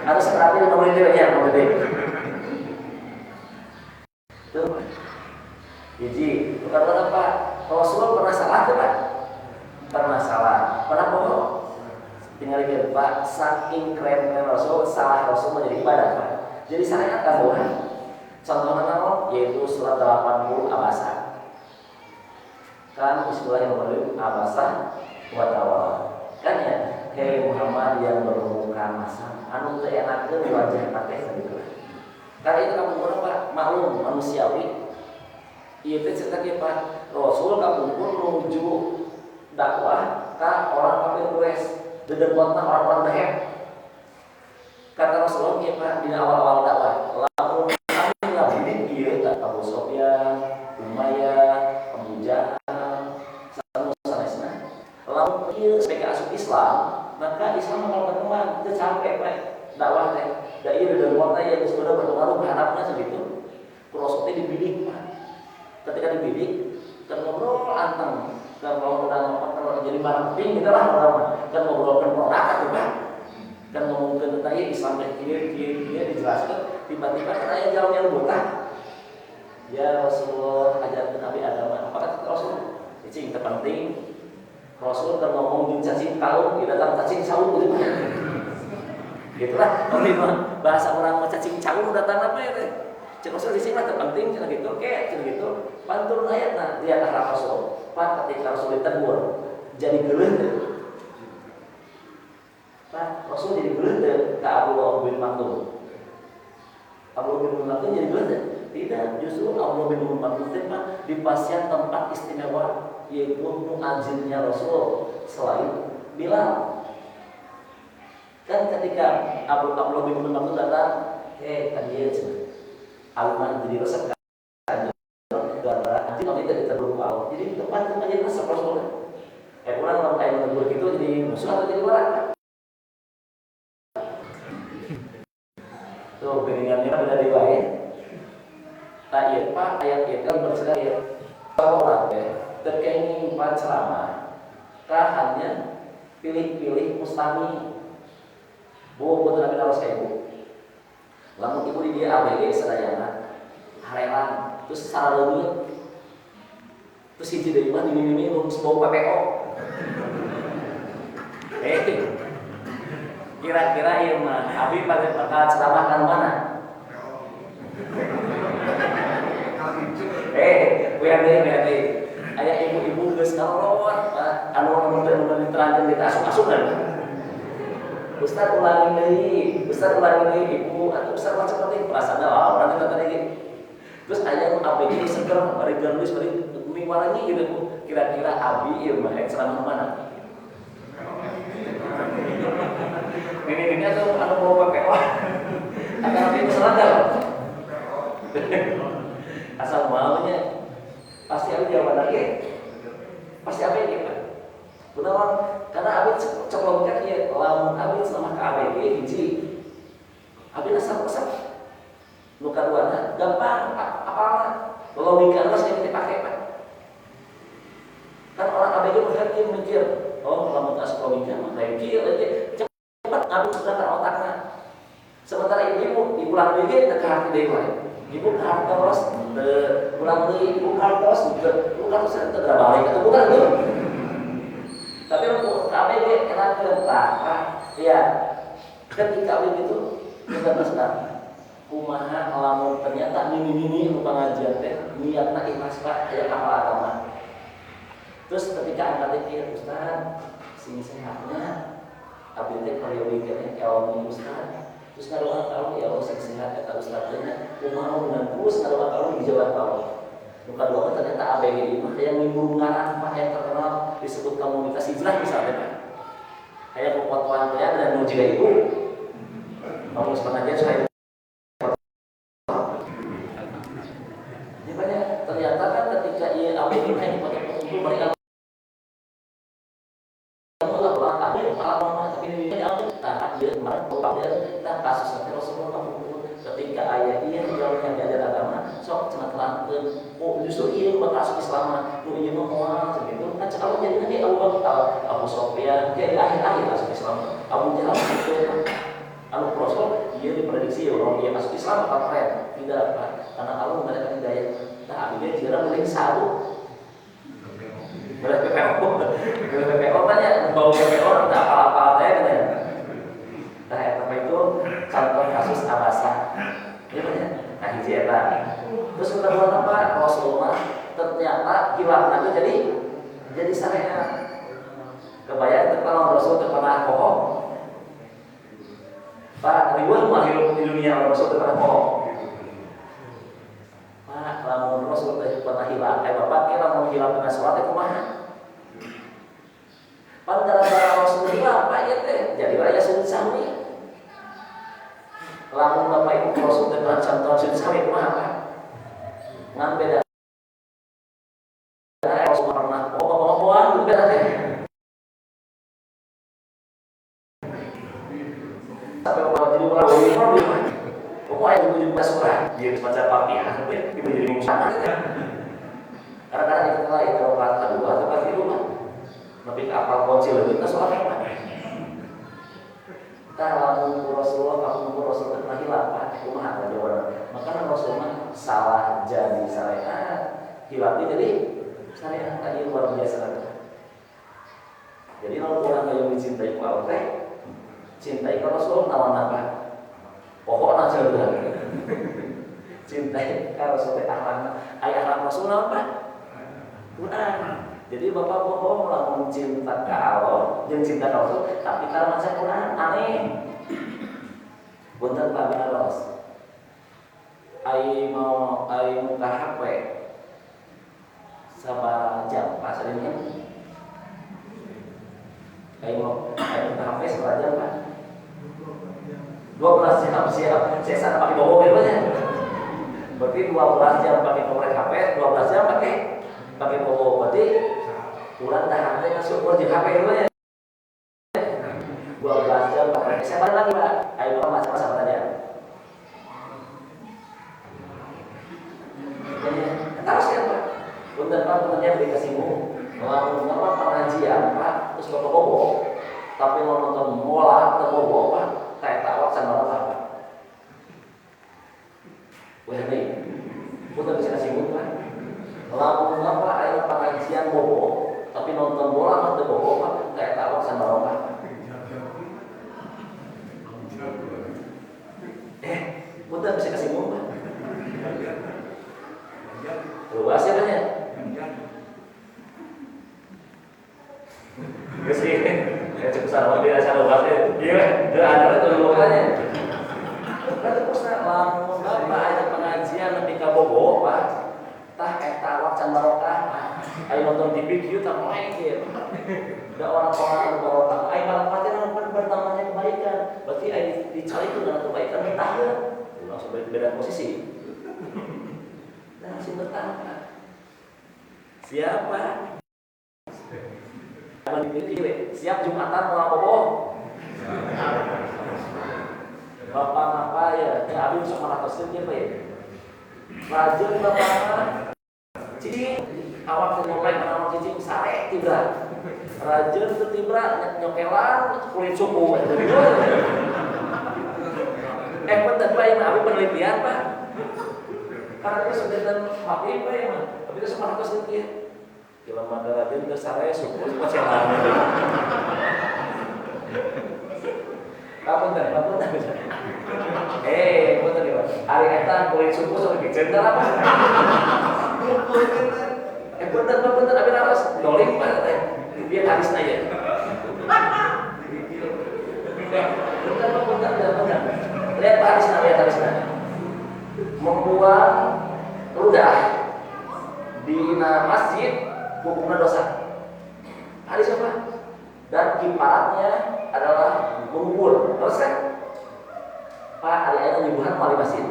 Harus perhatian nomor dirinya, nomor diri. Tuh. Jadi, bukan apa? Rasulullah pernah salah tuh Pak? Pernah salah. Pernah bohong? Tinggal lihat Pak, saking keren Rasul, salah Rasul menjadi ibadah Pak. Jadi syariat kan bohong. Contohnya apa? Yaitu surat 80 Abasa. Kan istilah yang berlaku Abasa wa tawalla. Kan ya, hei Muhammad yang bermuka masam, anu teu enakeun wajah teh gitu. Karena itu kamu Pak, maklum manusiawi. Ieu teh cerita ge Pak, Rasul kakumpul menuju dakwah ka orang kafir Quraisy, dedengkotna orang-orang dahem. Kata Rasulullah ieu Pak di awal-awal dakwah, lamun kami ngabidin ieu ka Abu Sufyan, Umayyah, Abu Jahal, sanesna. Lamun ieu sebagai asup Islam, maka Islam bakal berkembang, teu sampai Pak dakwah teh. Da ieu dedengkotna yang sudah berpengaruh harapna segitu. Rasul teh dibidik Pak. Ketika dibidik, kan ngobrol anteng, kan ngobrol jadi barang penting kita lah orang kan ngobrolkan produk itu Pak, kan ngomongkan tentang Islam dan kia dijelaskan, tiba-tiba kan ayah jalan yang buta. Ya Rasulullah ajarkan Nabi agama, apa kata Rasul? Cicing terpenting, Rasul kan ngomong cacing tahu, tidak datang cacing saung gitu Pak. Gitulah, nanti bahasa orang cacing saung datang apa ya teh? Cek Rasul di sini terpenting cina gitu, cina gitu. Pantun ayat nah lihat arah Rasul. Pak ketika Rasul ditegur, jadi geuleuh teh. Pak Rasul jadi geuleuh teh ka Abdullah bin Maktum. Abdullah bin Maktum jadi geuleuh teh. Tidak, justru Allah bin Maktum dipasien tempat istimewa yaitu muadzinnya Rasul selain Bilal. Kan ketika Abdullah bin Maktum datang, tadi Alman jadi resep gara nanti kami tidak terlupa. Jadi tempat jadi resep Rasul. Orang kalau kayak menegur gitu jadi musuh atau jadi orang. Tuh piringannya beda di lain. Nah iya Pak ayat itu kan bercerita ya bahwa terkait empat ceramah hanya pilih-pilih mustami buat Nabi harus kayak ibu. Lalu ibu di dia ABG sedayana harelan terus salah lebih terus hiji dari mana ini semua PPO. Kira-kira yang Abi pada bakal ceramah kan mana? Lihat ayah ibu-ibu geus kalor, anu diterangkeun kita asup-asupan. Ustaz ulangi deui ibu atau Ustaz macam penting perasaan orang nanti tadi. Terus ayah ABG seger bari geus bari mingwarangi gitu. Kira-kira Abi ieu mah ceramah mana? Ini atau anu mau PPO akan lebih selanggar asal maunya pasti ada jawaban lagi pasti apa ini Pak benar karena abis coba ya lamun abis sama ke ABG hiji abis asal pesan luka duana gampang apa logika harus yang dipakai Pak kan orang ABG berarti mikir oh lamun tas logika maka mikir aja ngabuk sudah ke otaknya. Sementara ibu pulang lagi ke hati dewa. Ibu kartos, pulang lagi ibu kartos, ibu kartos itu tidak balik atau bukan itu. Tapi kami dia kena kenapa? Ya, ketika begitu kita bersenang. Kumaha lamun ternyata ini pengajian teh niatna ikhlas Pak aya apa agama. Terus ketika angkat dia Ustaz, sing sehatnya abdi teh periodiknya elmi Ustaz. Terus ngaruh kalau ya Allah sehat kata Ustaznya, kumaha menembus ngaruh kalau di Jawa Barat. Luka dua ternyata ABG itu yang minggu ngarang Pak yang terkenal disebut komunitas hijrah misalnya Pak. Kayak pepotoan saya dan juga ibu. Kamus pengajian saya. Ternyata kan ketika ia ABG yang dipakai mereka kasus nanti Rasulullah ketika ayat ini yang diajar agama sok cenah terangkeun oh justru ieu bakal masuk Islam nu ieu mah moal segitu kan kalau jadi nanti Abu Bakar Abu Sufyan ke akhir-akhir masuk Islam Abu Jahal itu anu Rasul ieu diprediksi orang dia masuk Islam apa keren tidak Pak karena Allah memberikan hidayah nah dia jarang mulai saru boleh PPO tanya bau PPO tidak apa-apa teh katanya. Nah, apa itu contoh kasus abasa. Ini banyak. Nah, hiji eta. Terus kedua apa? Rasulullah ternyata hilaf itu jadi syariat. Kebayang kalau Rasul teu pernah bohong. Pak, ribuan mah hidup di dunia Rasul teu pernah bohong. Pak, lamun Rasul teh pernah hilaf, bapak kira mau hilaf dengan salat teh kumaha? Pandara Rasul hilaf apa ya teh? Jadi raya sujud sahwi. Lamun bapak ibu Rasul teh contoh sujud sahwi kumaha Pak? Ngan beda. Rasul pernah bohong beda teh. Sampai bapak jadi orang bohong pokoknya itu juga surah dia baca Fatihah itu jadi musuh. Kadang-kadang kita lain kalau kata dua atau kata rumah lebih ke apal kunci lebih ke soal apa? Kalau Rasulullah, kalau Rasul pernah hilang, Pak, itu mah ada jawaban. Maka Rasulullah salah jadi syariat, hilangnya jadi syariat tadi luar biasa. Jadi kalau orang yang mencintai Allah, cintai Rasul lawan apa? Pokoknya saja cintai Rasul ayah Rasul apa? Quran. Jadi bapak bohong lamun cinta ke Allah, yang cinta ke Rasul, tapi kalau macam Quran aneh. Bunten Pak Binos. ai muka HP sabaraha jam Pak sadenya. Ai muka HP sabaraha jam Pak? 12 jam siap. Saya sana pakai bobo berapa? Berarti 12 jam pakai korek HP, 12 jam pakai bobo. Berarti kurang dah hanya syukur di HP itu ya. 12 jam pakai. Saya balik lagi Pak. Ayo Bapak masa-masa aja. Terus ya Pak. Punten Pak, puntennya beri kasihmu. Melakukan pengajian Pak, terus bapak bobo. Tapi mau nonton bola atau bobo Pak, kayak tawak sama Bapak. Wah nih, punten bisa kasihmu Pak. Melakukan apa? Ayo pengajian bobo, tapi nonton bola atau bobo Pak, kayak tawak sama Bapak. Punten bisa kasihmu Pak. Luas ya banyak. Sih, cukup sama dia cara bahasa. Iya, ada tuh lokalnya. Kan terus lamun Bapak ada pengajian nepi ka bobo, Pak. Tah eta wacan barokah. Ayo nonton TV kieu tah mulai kieu. Da orang-orang barokah. Ayo manfaatkeun anu pertamanya kebaikan. Berarti ayo dicari itu dengan kebaikan bertahan. Langsung beda posisi. Nah, si bertahan. Siapa? Siap Jumatan mau bobo. Bapak apa ya? Ya abis sok maratos ya Pak ya. Rajin Bapak. Cicing awak mulai menawan cicing sare tibra. Rajin teu tibra nyokelan kulit suku. Punten Pak ini abi penelitian Pak. Karena dia sudah pakai Pak ya mah. Tapi itu sok maratos ya. Kalau mata rajin ke sare suku pacaran. Punten, punten. Punten ya. Hari eta kulit suku sok dicendal apa? Punten abi naros dolim Pak teh. Dia hadisna ya. Punten. Lihat hadisna. Membuang ludah di masjid hukumnya dosa. Hadis apa? Dan kiparatnya adalah mengubur. Terus kan? Pak, hari ayat nyubuhan mali masjid.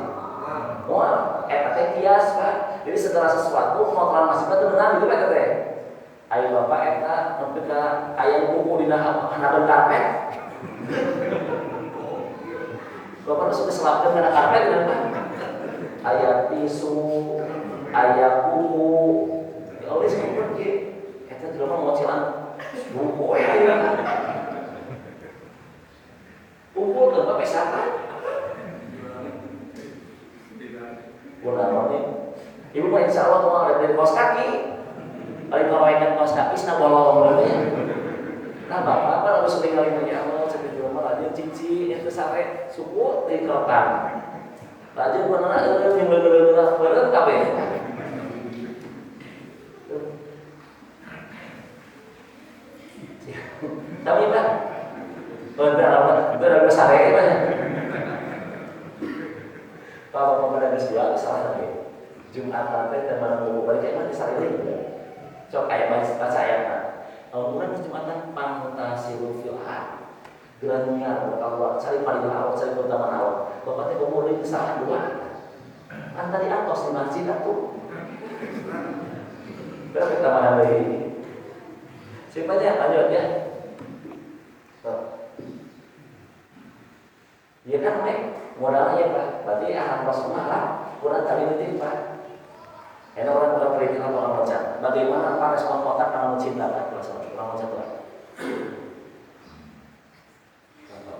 Moal, eta kias Pak. Jadi segala sesuatu kotoran masjid itu benar gitu Pak teh. Ayo Bapak eta nepi ka aya buku dina hanabeun karpet. Bapak sudah selapkeun kana karpet kan Pak? Aya tisu, aya buku. Oleh sebab itu, kita tidak mau ngocilan buku ya. Buku tanpa pesanan. Bunawanya, ibu mah insya Allah mau ada dari kaos kaki. Kalau ngawaikan kaos kaki, sana bolong ya. Nah bapak harus sering kali nanya Allah, saya jual mah rajin cici, yang kesare suku dari kerokan. Rajin benar ada yang benar kabeh. Tapi Pak, benar besar ya Pak. Kalau pemerintah Islam salah lagi. Jumatan teh dan malam minggu balik emang disari lagi. Sok ayat baca ayat Pak. Kemudian Jumatan pantasiru fil har. Gerannya Allah cari paling awal, cari pertama awal. Bapaknya umur ini salah dua. Kan tadi atos di masjid aku. Berapa tambahan lagi? Siapanya lanjut ya. Dia kan modalnya Pak, berarti anak Rasulullah lah, kurang tadi itu Pak. Enak orang perhitungan orang baca. Bagaimana Pak respon otak kalau mencinta Pak? Orang baca Pak.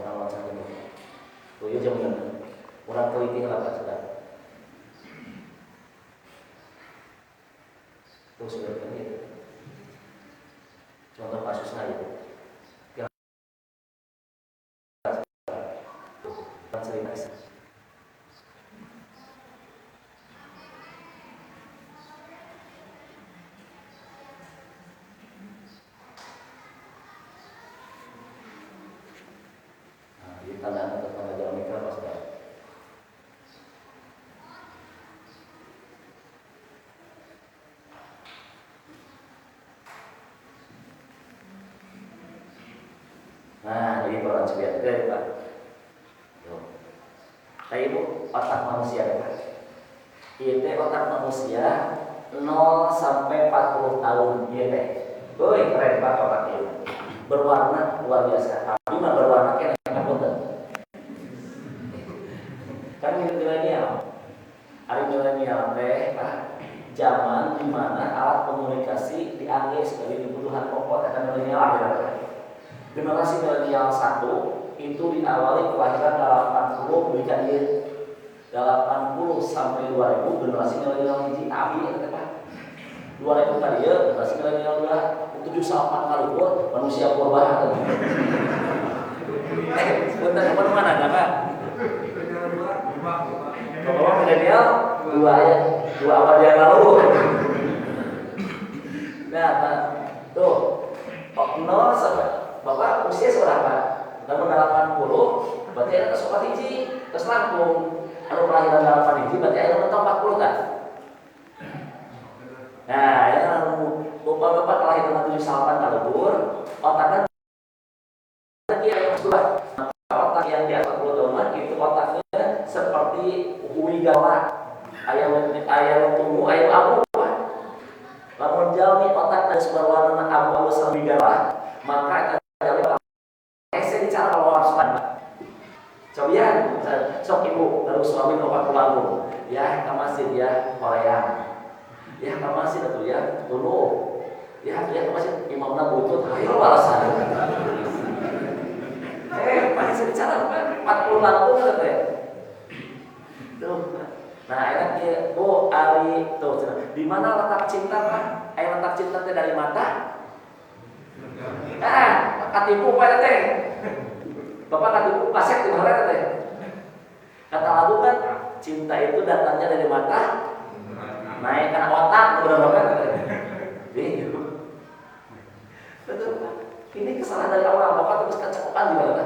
Orang baca itu. Tuh ya jam orang teliti lah Pak sudah. Tuh sudah begini. Contoh kasusnya itu. Cerita di tanda atau tanda jalan mikro apa sudah? Nah, jadi orang coba ya, Pak. Nah, Ibu, otak manusia ya, Pak. Itu otak manusia 0 sampai 40 tahun gitu. Woi, keren Pak otaknya. Berwarna luar biasa. Tapi mah berwarna kayak punten. Kan milenial. Hari milenial teh, Pak. Zaman di mana alat komunikasi dianggap sebagai kebutuhan pokok dan milenial ya. Generasi milenial 1 itu diawali kelahiran 80 berikan 80 sampai 2000 generasi milenial hiji abi ya Pak. 2000 tadi ya generasi milenial udah 78 kali buat manusia purba tadi. Sebentar kemana-mana enggak Pak? Kalau milenial dua abad yang lalu. Nah, tuh 0 sampai Bapak usia berapa? Namun 80 berarti ada kesopat hiji terus langkung. Kalau kelahiran 8 hiji berarti ada mentok 40 kan? Nah, ya bapak kelahiran 78 kalebur, otaknya yang sudah otak yang di atas 40 tahun itu otaknya seperti wigala ayam ungu, ayam abu. Lamun jalmi otak dan berwarna abu-abu sama wigala, maka cara kalau orang coba ya, sok ibu lalu suami opat pulang ya ke masjid ya Korea ya ke masjid itu ya dulu ya ke masjid imamnya butut ayo alasan masih bicara 40 lalu gitu tuh nah enak dia oh ari tuh di mana letak cinta Pak letak cinta dari mata katipu Pak teh Bapak katipu pasek di mana teh kata lagu kan cinta itu datangnya dari mata naik karena otak benar-benar betul ini kesalahan dari awal Bapak terus kecepapan di mana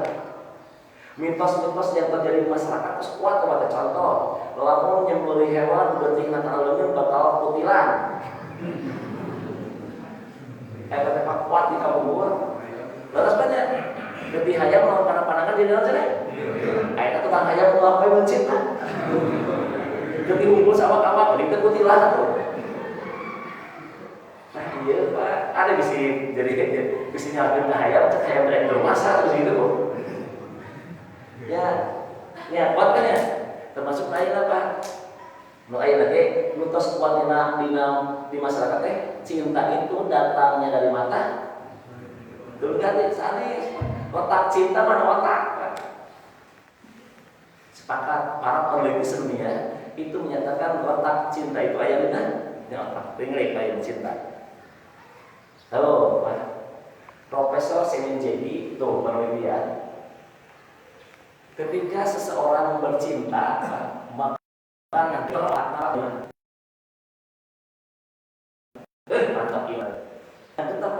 mitos-mitos yang terjadi di masyarakat terus kuat kepada contoh lamun nyembeli hewan berarti natalalunya bakal kutilan kayak Pak kuat di kabur laras banyak lebih hayam melakukan pandangan di dalam sana. Ayat tukang hayam melakukan mencipta. Lebih unggul sama kawan, beri kekutilan tuh. Nah iya Pak, ada bisi jadi bisi nyalakan hayam, hayam dari bermasa terus gitu kok. Ya kuat kan ya, termasuk lain apa? Mulai lagi, nutos kuat di masyarakat cinta itu datangnya dari mata. Dulu kan sanis. Otak cinta mana otak? Sepakat para peneliti seni ya, itu menyatakan letak cinta itu ayam di otak. Tinggal ayam cinta. Halo, Pak. Profesor Semenjedi itu penelitian. Ketika seseorang bercinta, maka nanti otaknya mantap gimana? Dan tetap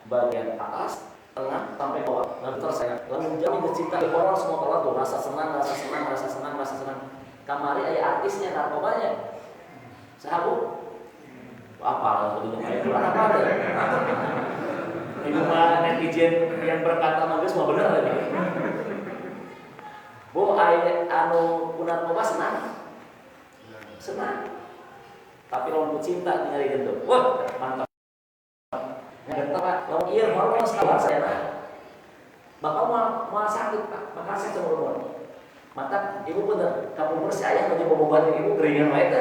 bagian atas tengah sampai bawah nanti saya lalu menjadi cinta orang semua kalau tuh rasa senang kamari ayah artisnya narkobanya sahabu apa lalu kayak bulan apa deh ini mah netizen yang berkata magus semua benar lagi bu ayah anu narkoba senang tapi kalau cinta tinggal itu wah mantap. Yang Pak, kalau iya hormon sekali saya bakal mau sakit Pak, bakal saya cemurun. Maka ibu bener, kamu percaya kalau pengobatan ibu keringan mereka.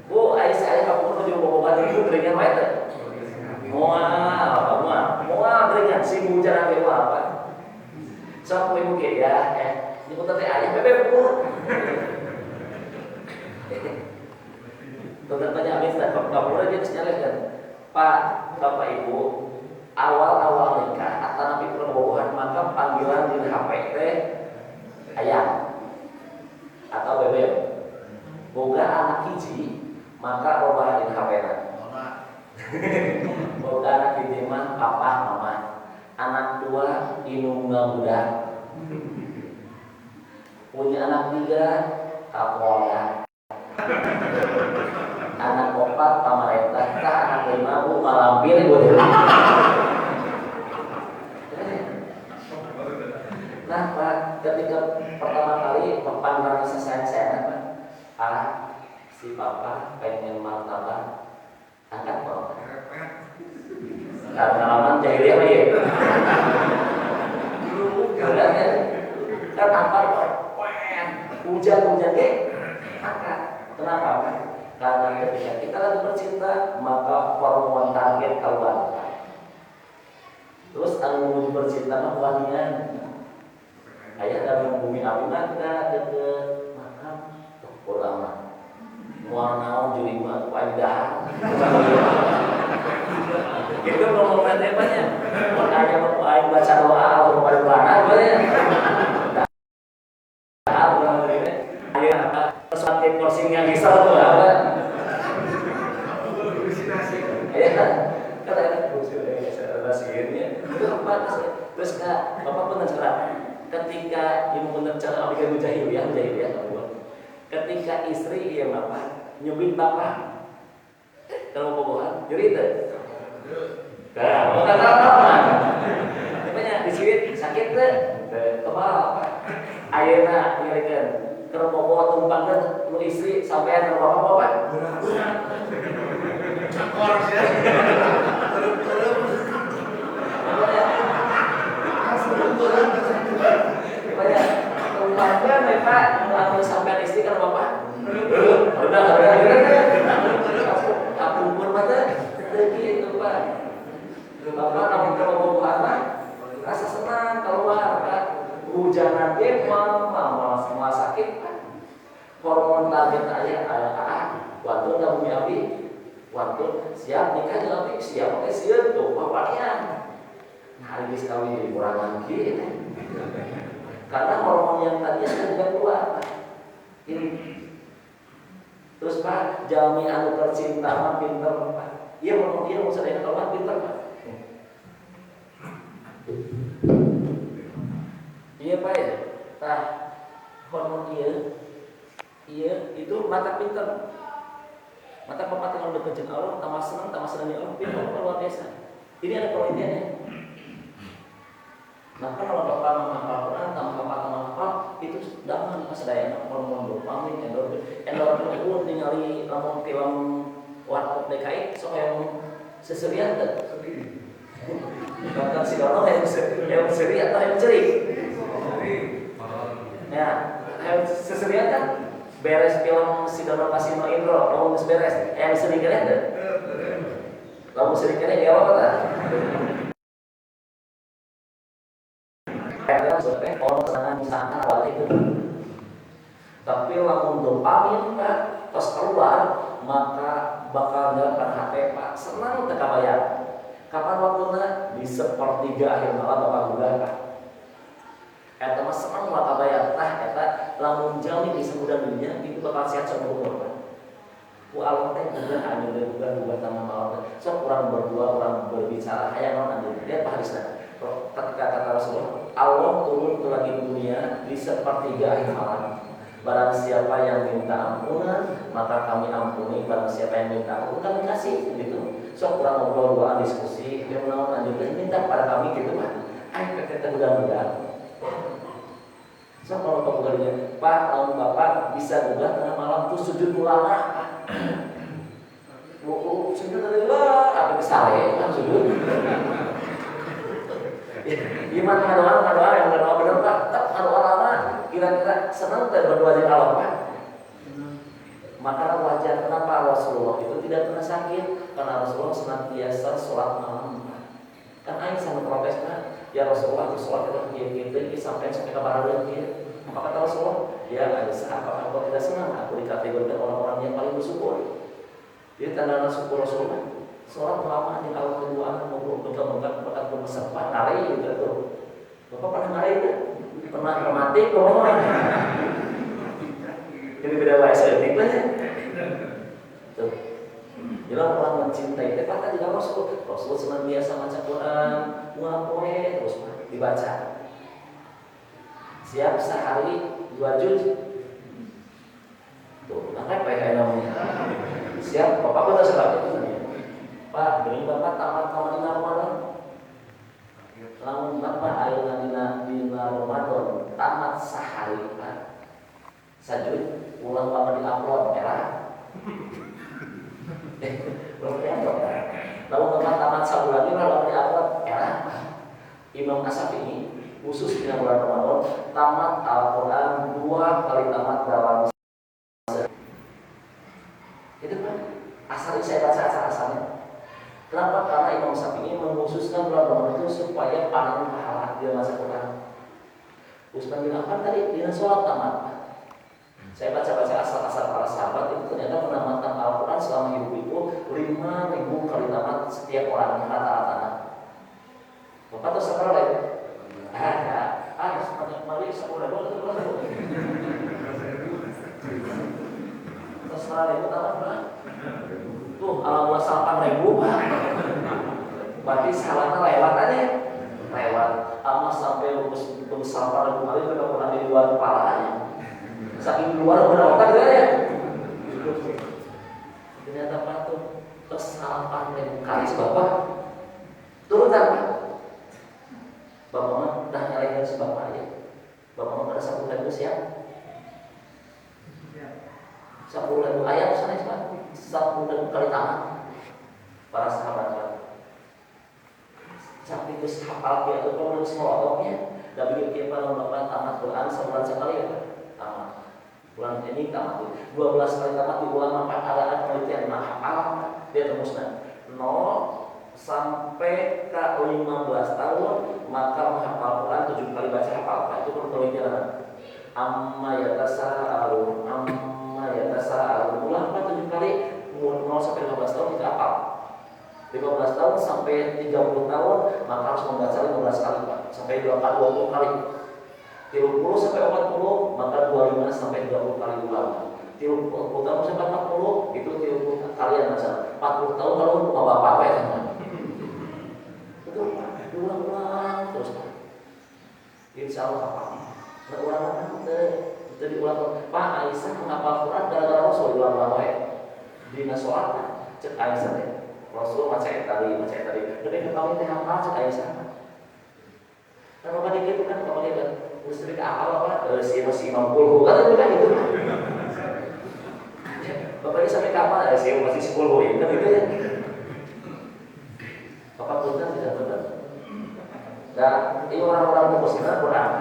Bu, ayah saya kamu perlu pengobatan ibu keringan mereka. Mual keringan, si bu jangan lewa Pak. Sok ibu ya, ini putar ayah bebek bu. Dokter tanya habis dan kamu dia nyalakan Pak, Bapak Ibu awal nikah atau nabi perbobohan maka panggilan di HP teh ayam atau bebek boga anak hiji maka robahan di HP boga anak hiji mah papa mama anak dua inung muda punya anak tiga kapolda anak opat pamarentah anak lima bu malampir pengen martabak, angkat mau. Pengalaman jahiliyah apa ya? Udah ya, kan tampar kok, hujan deh, angkat. Kenapa? Karena ketika kita lagi bercinta, maka hormon target keluar. Terus anu menuju bercinta mah wangian. Ayah dalam bumi api mah kita deket makam ulama. Mual naon jadi mah wajah. Itu ngomong banyak. Makanya mau aing baca doa atau pada mana banyak. Ayo apa persuasif kursi yang bisa tuh apa? Ya kan ada kursi yang bisa itu apa terus kak bapak pun cerah ketika ibu benar cara abigan jahiliyah ketika istri ya bapak nyubit bapak kalau bobohan jadi itu nah bukan apa banyak disiwit sakit deh kepala ayeuna nyerikan kalau boboh tumpangkan lu istri sampai ke bapak cakor sih banyak tumpangkan Pak langsung sampai istri kan bapak udah aku pun mata begitu Pak bapak namun kalau mau anak rasa senang keluar Pak hujan nanti malah semua sakit Pak hormon target ayah waktu nggak punya abi waktu siap nikah dengan abi siap pakai siap tuh bapaknya hari ini sekali jadi kurang lagi karena hormon yang tadinya sudah tidak keluar ini terus Pak jalmi anu tercinta mah pinter Pak iya mau sedaya kalau pinter Pak iya Pak ya tah hormon iya itu mata pinter mata pepatah kalau dekat jeung Allah tambah senangnya Allah pinter luar biasa ini ada penelitiannya. Nah kalau bapak menghafal Quran, tambah bapak itu dapat kesedayaan hormon dopamin, endorfin itu ningali lamun film Warkop DKI soal seserian tak? Bahkan si Dono yang seri atau yang cerik? Ya, yang seserian kan beres film si Dono Kasino Indro, lamun beres, yang seri kalian tak? Lamun seri kalian ya apa tak? Orang senang misalkan awal itu tapi lamun dopamin Pak pas keluar maka bakal dapat HP Pak senang teka bayar kapan waktunya di sepertiga akhir malam bapak bulan Pak eta mah senang maka bayar eta lamun jami di semudah dunia itu bakal sehat sama umur Pak ku Allah teh bukan hanya bukan tanah malam sok orang berdua orang berbicara hayang naon anjeun lihat Pak hadisna ketika kata Rasulullah Allah turun ke langit dunia di sepertiga akhir malam barang siapa yang minta ampunan maka kami ampuni barang siapa yang minta ampun kami kasih gitu sok kurang ngobrol-ngobrolan diskusi dia menawan anjing minta pada kami gitu Pak ayo kita mudah-mudahan sok kalau pemugalinya Pak tahun Bapak bisa juga tengah malam tuh sujud ulama Pak sujud dari lah apa kesalahan kan sujud gimana ngadoa yang ngadoa bener Pak tak ngadoa lama kira-kira senang tak berdua aja kalau Pak maka wajar kenapa Rasulullah itu tidak pernah sakit karena Rasulullah senantiasa sholat malam Pak kan aing sangat protes Pak ya Rasulullah itu sholat kita sampai kabar dia apa kata Rasulullah ya apakah engkau tidak senang aku dikategorikan orang-orang yang paling bersyukur dia tanda syukur Rasulullah sholat lama di awal kedua mau bentar-bentar berkat bersempat nari gitu tuh bapak pernah nari itu pernah mati kok jadi beda bahasa etik lah ya tuh jelas orang mencintai tepatnya di dalam Rasul senantiasa baca Quran ngapoe terus dibaca siap sehari 2 juz tuh angkat kayak namanya siap bapak udah sholat itu Pak, beri bapak tamat Madinah Ramadan. Lamun bapak ayeuna dina Ramadan tamat sehari Pak. Sajud ulang bapak di upload merah. Berarti apa? Lalu teman-teman sabulan ini lalu diangkat era Imam Asy-Syafi'i khusus di bulan Ramadan tamat Al-Quran 2 kali tamat dalam itu kan asalnya saya baca asal-asalnya. Kenapa? Karena Imam Syafi'i mengkhususkan bulan Ramadan itu supaya panen pahala dia masa Quran. Usman bin Affan tadi dia sholat tamat. Saya baca-baca asal-asal para sahabat itu ternyata penamatan Al-Quran selama hidup itu 5.000 kali tamat setiap orangnya rata-rata. Bapak tahu seberapa lagi? Sebanyak mali 10.000 itu berapa? Terus 10.000 tamat berapa? Tuh, ala 8.000 Pak. Berarti salahnya lewat aja. Lewat. Ama sampai besar 8.000 kali itu udah pernah di luar kepalanya. Saking luar berawatan juga ya. Ternyata Pak tuh kesalahan kali sebab turutan Pak. Bapak mah dah nyalain sebab aja. Bapak mah pada 10.000 siap. 10.000 ayat sana Pak. 10.000 kali tamat. Para sahabat Pak. Sampai itu hafal dia tuh kalau semolotoknya. Dan bikin kita melakukan tamat Quran sebulan sekali ya Pak. Tamat. Bulan ini tamat 12 kali tamat diulang 4 ada penelitian hafal dia temusna 0 sampai ke 15 tahun maka menghafal Quran 7 kali baca hafal. Itu penelitian amma yatasaalun ulang 7 kali 0 sampai 15 tahun kita hafal. 15 tahun sampai 30 tahun maka harus membaca 15 kali Pak. Sampai 20 kali 30 sampai 40 maka 25 sampai 30 kali ulang. 30 tahun sampai 40 itu 30 kalian baca. 40 tahun kalau rumah bapak ya kan. Itu ulang-ulang terus. Insya Allah apa? Nah, ulang-ulang jadi ulang. Pak Aisyah menghafal Quran gara-gara Rasul ulang-ulang ya. Di sholat cek Aisyah ya. Rasul baca tadi. Jadi kami teh hafal cek Aisyah. Kalau pada gitu kan kalau dia mesti ke apa si Imam Kulhu kan itu kan itu. Bapaknya sampai kapan si masih 10 itu kan gitu ya. Bapak benar tidak benar. Dan ini orang-orang muslim Quran.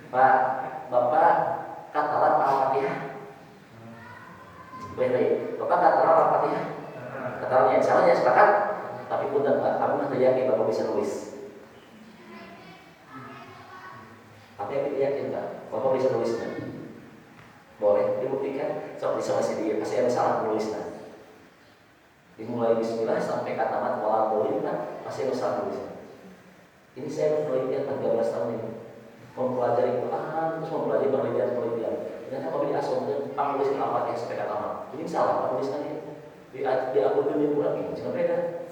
Pak, Bapak katakan Al-Fatihah. Baik, Bapak katakan Al-Fatihah. Katakan yang salahnya sepakat. Tapi punten Pak, kami masih yakin Bapak bisa nulis. Tapi yang yakin Pak, Bapak bisa nulisnya. Boleh dibuktikan. Sok bisa masih dia, pasti ada salah nulisnya. Dimulai Bismillah sampai kata mat wala boleh kan, pasti ada salah nulisnya. Ini saya penelitian 13 tahun ini, mempelajari Quran, terus mempelajari penelitian. Ternyata Bapak diasumkan penulisan Al-Fatihah sampai kata mat. Ini salah penulisannya. Di aku dunia Quran ini, jangan beda.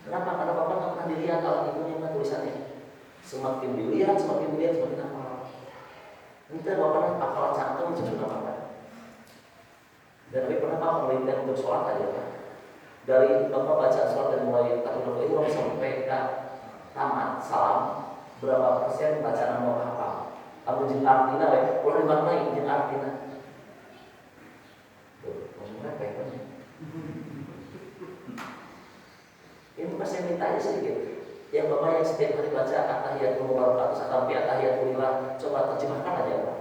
Kenapa? Karena Bapak nggak pernah dilihat alat itunya tulisannya. Semakin dilihat, semakin hafal. Nanti Bapak hafal cangkem sudah Bapak. Dan tapi pernah Bapak penelitian untuk sholat aja Pak. Dari Bapak baca sholat dan mulai tahun itu sampai ke tamat salam, berapa persen bacaan Bapak hafal? Aku jin artina, kalau dimaknai jin artina. Tuh, maksudnya apa ya? Ini saya minta aja sedikit. Yang Bapak yang setiap hari baca At-Tahiyatul Mubarakatuh sampai At-Tahiyatul Lillah, coba terjemahkan aja Pak.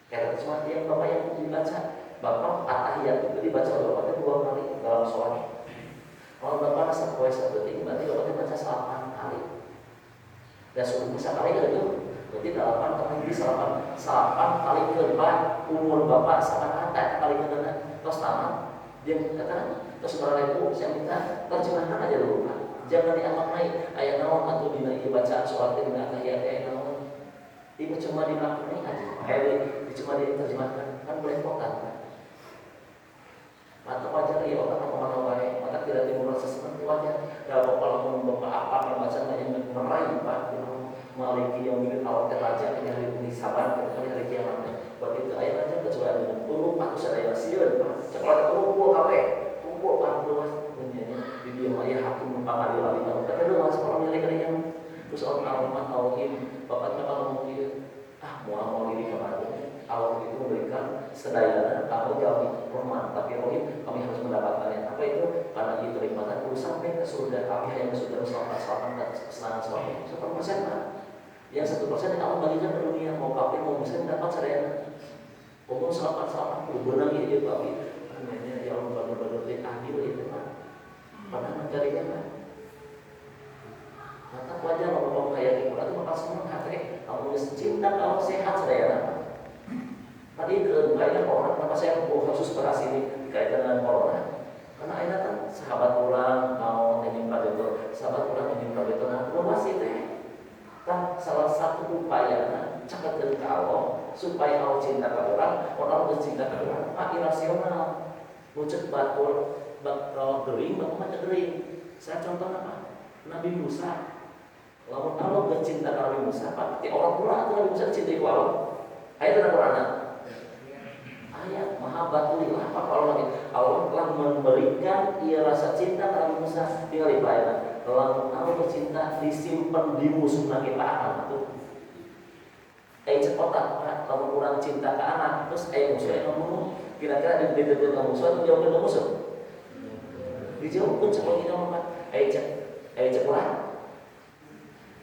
Kayak terjemah yang Bapak yang dibaca, Bapak At-Tahiyat itu dibaca oleh 2 kali dalam sholat. Kalau Bapak rasa puasa berarti Bapak baca 8 kali. Dan sudah bisa kali itu, berarti 8 kali bisa 8 kali ke depan umur Bapak sama kali ke depan. Terus tamat, dia katakan. Terus itu saya minta terjemahkan aja dulu Pak. Jangan dimaknai ayat naon atau dina bacaan sholat dina tahiyat ayat naon. Ini cuma dimaknai aja. Cuma diterjemahkan kan belepotan Pak. Maka wajar ya orang kemana wae, maka tidak timbul rasa senang wajar. Kalau kalau Bapak apa membaca yang meraih Pak, Maliki yang bikin awal raja yang hari ini sabar kepada hari kiamat. Buat itu ayat aja kecuali dengan turun Pak saya sieur Pak. Sekolah turun kawe. Kok Pak luas menjadi video ayah hakim pengadilan itu tapi luas orang milik yang terus orang rumah tauhid bapaknya kalau mungkin mau ini kemarin Allah itu memberikan sedayana kalau jauh rumah rohim, kami harus mendapatkannya. Apa itu? Karena itu kenikmatan perlu sampai ke surga. Kami hanya bersyukur selama kesenangan suami 1% Pak. Yang 1% yang Allah bagikan ke dunia, mau kafir mau muslim dapat sadayana. Umum selamat benar gitu Pak. Ya Allah benar-benar adil itu Pak. Pernah mencarinya Pak. Maka wajar kalau kayak gitu, itu bakal senang hati. Kamu cinta kalau sehat sadayana. Tadi kayaknya corona, kenapa saya khusus bahas ini kaitan dengan corona? Karena ini kan sahabat orang mau menyimpan itu, sahabat orang menyimpan itu, nah masih teh. Kan salah satu upaya cakap dari Allah supaya Allah cinta ke orang bercinta ke orang, irasional. Muncul batul, gering, batul macam gering. Saya contoh apa? Nabi Musa. Lalu Allah bercinta ke Nabi Musa, pasti orang tua atau Nabi Musa cintai ku Allah. Ayat dalam Quran. Ayat mahabbatulillah apa Allah telah memberikan ia rasa cinta pada Nabi Musa tinggal di ayat. Lalu Allah bercinta disimpan di musuh lagi Pak anak itu. Cepat Pak, kalau kurang cinta ke anak terus musuh yang membunuh. Kira-kira di dekat musuh atau jauh ke musuh? Dijauhkan seperti itu Pak. Cepat.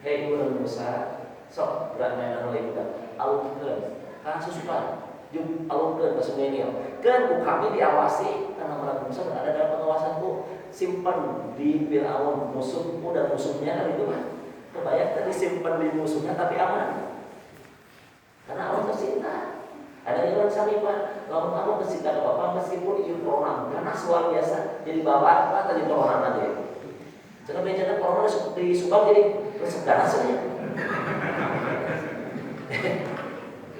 Hei Nabi Musa, sok beranai oleh budak. Alumkan kasus Pak. Alumkan ke sungai Nil. Kan kami diawasi karena Nabi Musa berada dalam pengawasanku. Simpan di Firaun musuhmu dan musuhnya kan itu Pak. Kebayang tadi simpan di musuhnya tapi aman. Karena Allah tercinta. Ada yang orang sami Pak. Kalau Allah tercinta ke Bapak meskipun itu corona karena luar biasa. Jadi Bapak Pak tadi corona nanti. Jangan bencana corona di Subang jadi bersegar saja.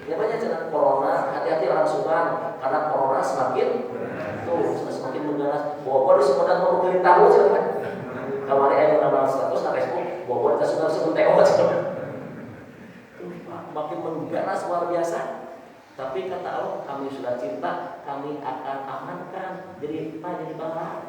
Ya banyak jangan corona, hati-hati orang Subang karena corona semakin mengganas. Bogor semudah mau beli tahu siapa? Kemarin ada orang status na Facebook, Bogor kita sudah sebut teo makin mengganas luar biasa. Tapi kata Allah, kami sudah cinta, kami akan amankan. Jadi bangga.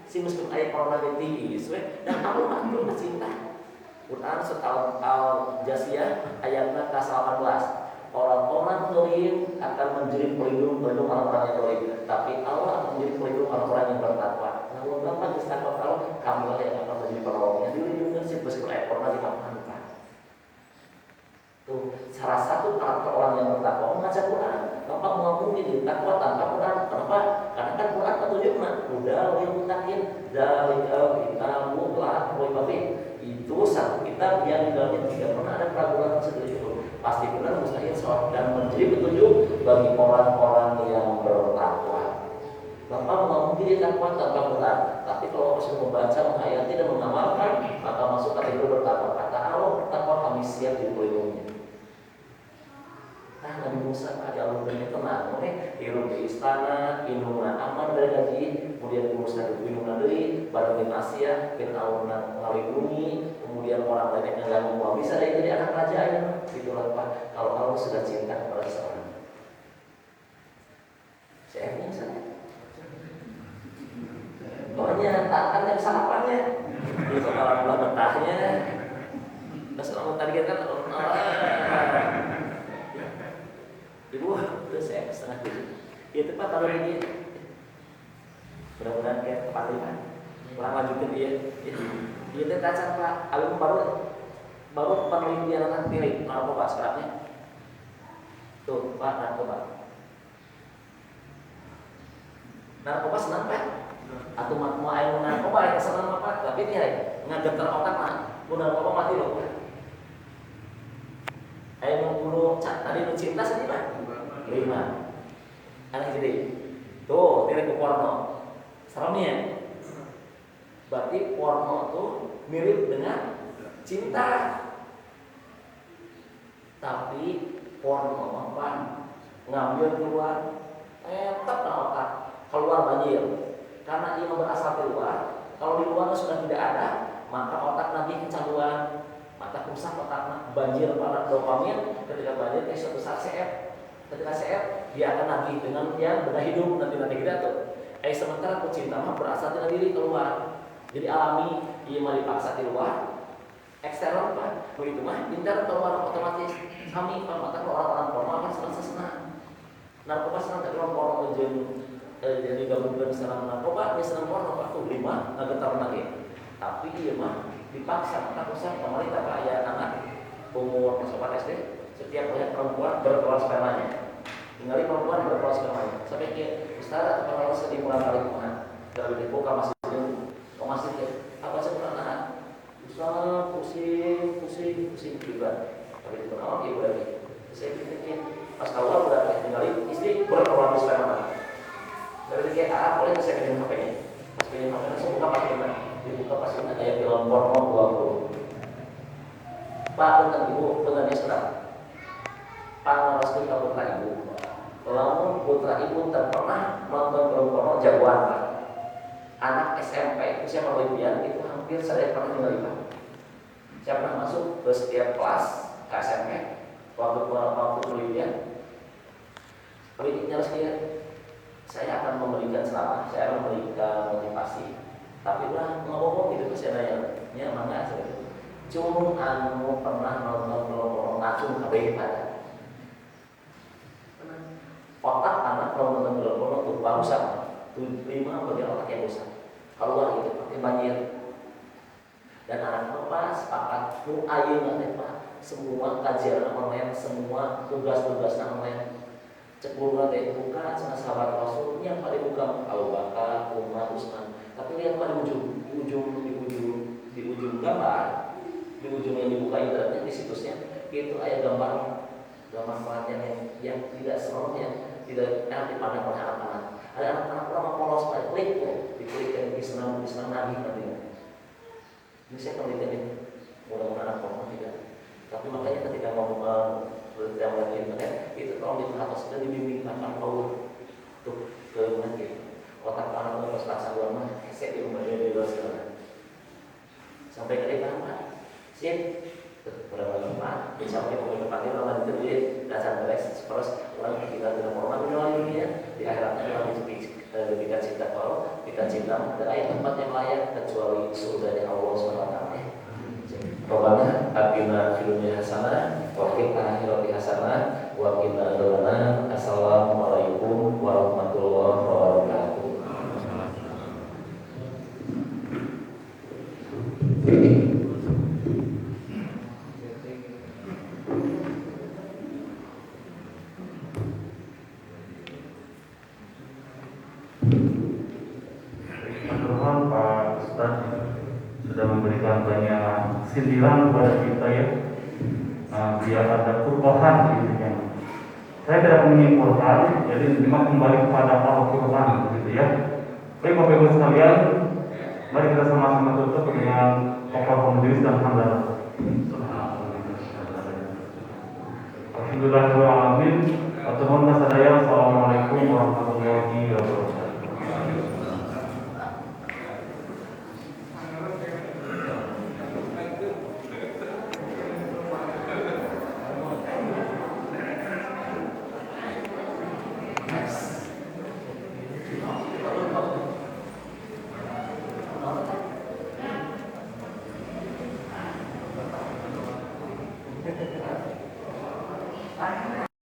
Si meskipun ayat corona tinggi, dan Allah akan cinta. Quran setahun Al-Jasiyah ayatnya ke-18. Orang-orang dolim akan menjadi pelindung orang-orang yang dolim, tapi Allah akan menjadi pelindung orang-orang yang bertakwa. Lalu Bapak bertakwa Allah, kamilah yang akan menjadi penolongnya. Dilindungi sih meskipun ayat corona dimaafkan. Tuh, salah satu karakter orang yang bertakwa membaca Quran. Bapak mau mungkin takwa tanpa Quran. Kenapa? Karena kan Quran petunjuknya udah yang mutakin dari kita mutlak itu satu kitab yang di dalamnya tidak pernah ada keraguan sedikit pun. Pasti benar mustahil sholat dan menjadi petunjuk bagi orang-orang yang bertakwa. Bapak mau diri takwa tanpa Quran, tapi kalau masih membaca, menghayati dan mengamalkan, maka masuk kategori bertakwa. Kata Allah, bertakwa kami siap dilindungi. Nah, Nabi Musa ada alumni tenang, hidup di istana, indungna aman dari gaji, kemudian Musa dibunuh dari barang di Asia, Fir'aun ngalindungi, kemudian orang lain yang nggak mau bisa jadi anak raja ya, itulah Pak. Kalau Allah sudah cinta kepada seorang, CF-nya sana, pokoknya takkan yang sarapannya, di kepala bola betahnya, terus orang tadi kan Ibu, itu saya setengah tujuh. Itu Pak taruh ini. Mudah-mudahan kayak kepalikan. Ulang lanjutin dia. Itu kaca Pak. Alum baru penelitian anak pilih. Narkoba sekarangnya. Tuh Pak, narkoba. Narkoba senang Pak. Atau mau air narkoba yang senang Pak. Tapi dia ngageter otak Pak. Narkoba mati loh Pak. Ayo membunuh tadi lu cinta saja Pak. 5 anak jadi tuh tirik ke porno seremnya. Berarti porno tuh mirip dengan cinta, tapi porno apa ngambil keluar tetap otak keluar banjir karena ia berasal keluar. Kalau di luar sudah tidak ada, maka otak nanti kecanduan, maka rusak otaknya, banjir pada dopamin. Ketika banjir suatu saat CF, ketika CF dia akan nagih dengan yang benda hidup nanti kita tuh. Sementara pecinta mah berasal dari diri keluar, jadi alami. Ia mau dipaksa di luar, eksternal Pak. Begitu mah pintar keluar otomatis. Kami Pak, maka orang-orang porno akan senang. Narkoba senang tapi orang porno jeung jadi gabungkan serang narkoba, dia serang porno, aku 5 ngegetar lagi. Tapi iya mah dipaksa, karena kemarin tak kayak anak umur kelas 4 SD, setiap melihat perempuan berkelas spermanya, tinggali perempuan berkelas spermanya. Sampai ke Ustaz, kalau sedih mulai kali kemana? Dari dibuka masih ke apa sebenarnya? Ustaz pusing juga. Tapi itu kalau ibu lagi, saya pikir pas keluar udah tinggali istri berkelas sperma. Dari kayak boleh saya pinjam HP-nya. Pas pinjam HP-nya, saya buka pasirnya. Dibuka pasirnya kayak film porno 20. Pak, tentang ibu, tentang Islam. Pak, ngeraskin ke putra ibu. Lalu putra ibu tak pernah nonton film porno jagoan, Pak. Anak SMP, usia perlembian, itu hampir saya pernah tinggal di Pak. Saya pernah masuk ke setiap kelas ke SMP. Waktu perlembian, pendidiknya harus lihat. Saya akan memberikan ceramah, saya akan memberikan motivasi. Tapi lah ngomong gitu saya nanya, mana saya? Cuma anu pernah nonton film ngacung kabeh pada. Otak anak kalau nonton film porno tuh barusan, tuh 5 bagian otak yang rusak. Keluar gitu pakai banjir. Dan anak lepas sepakat, ayo nggak Pak, semua kajian online, semua tugas-tugas online. Cekul teh buka cina sahabat Rasul yang pada buka Abu Bakar, Umar, Utsman. Tapi lihat pada di ujung gambar, di ujung yang dibuka internetnya di situsnya itu ada gambar pelatihan yang tidak senonoh, yang tidak enak dipandang oleh anak-anak. Ada anak-anak lama polos pada klik ya, diklik dan Islam Nabi nantinya. Ini saya penelitian ini, mudah-mudahan porno tidak. Tapi makanya ketika ngomong yang lagi internet itu kalau diperhatikan sudah dibimbing akan power untuk ke gitu. Otak anak untuk selasa dua mah saya di rumahnya di luar sana. Sampai ke depan Pak, sip berapa lama? Bisa pakai pemain tempatnya lama diterjun dasar beres terus orang kita tidak mau lagi dunia di akhiratnya orang kita cinta kalau kita cinta ada ayat tempat yang layak kecuali surganya Allah SWT. Rabbana atina fid dunya hasanah wa fil akhirati hasanah wa qina adzabannar. Assalamualaikum warahmatullahi wabarakatuh. Menurut Pak Ustaz sudah memberikan banyak sindiran kepada kita ya, biar ada perubahan gitu ya. Saya tidak menyimpulkan, jadi memang kembali kepada Al-Quran gitu ya. Baik Bapak Ibu sekalian, mari kita sama-sama tutup dengan tokoh majelis dan hamdalah. Alhamdulillahirobbilalamin. Assalamualaikum warahmatullahi wabarakatuh. Thank you.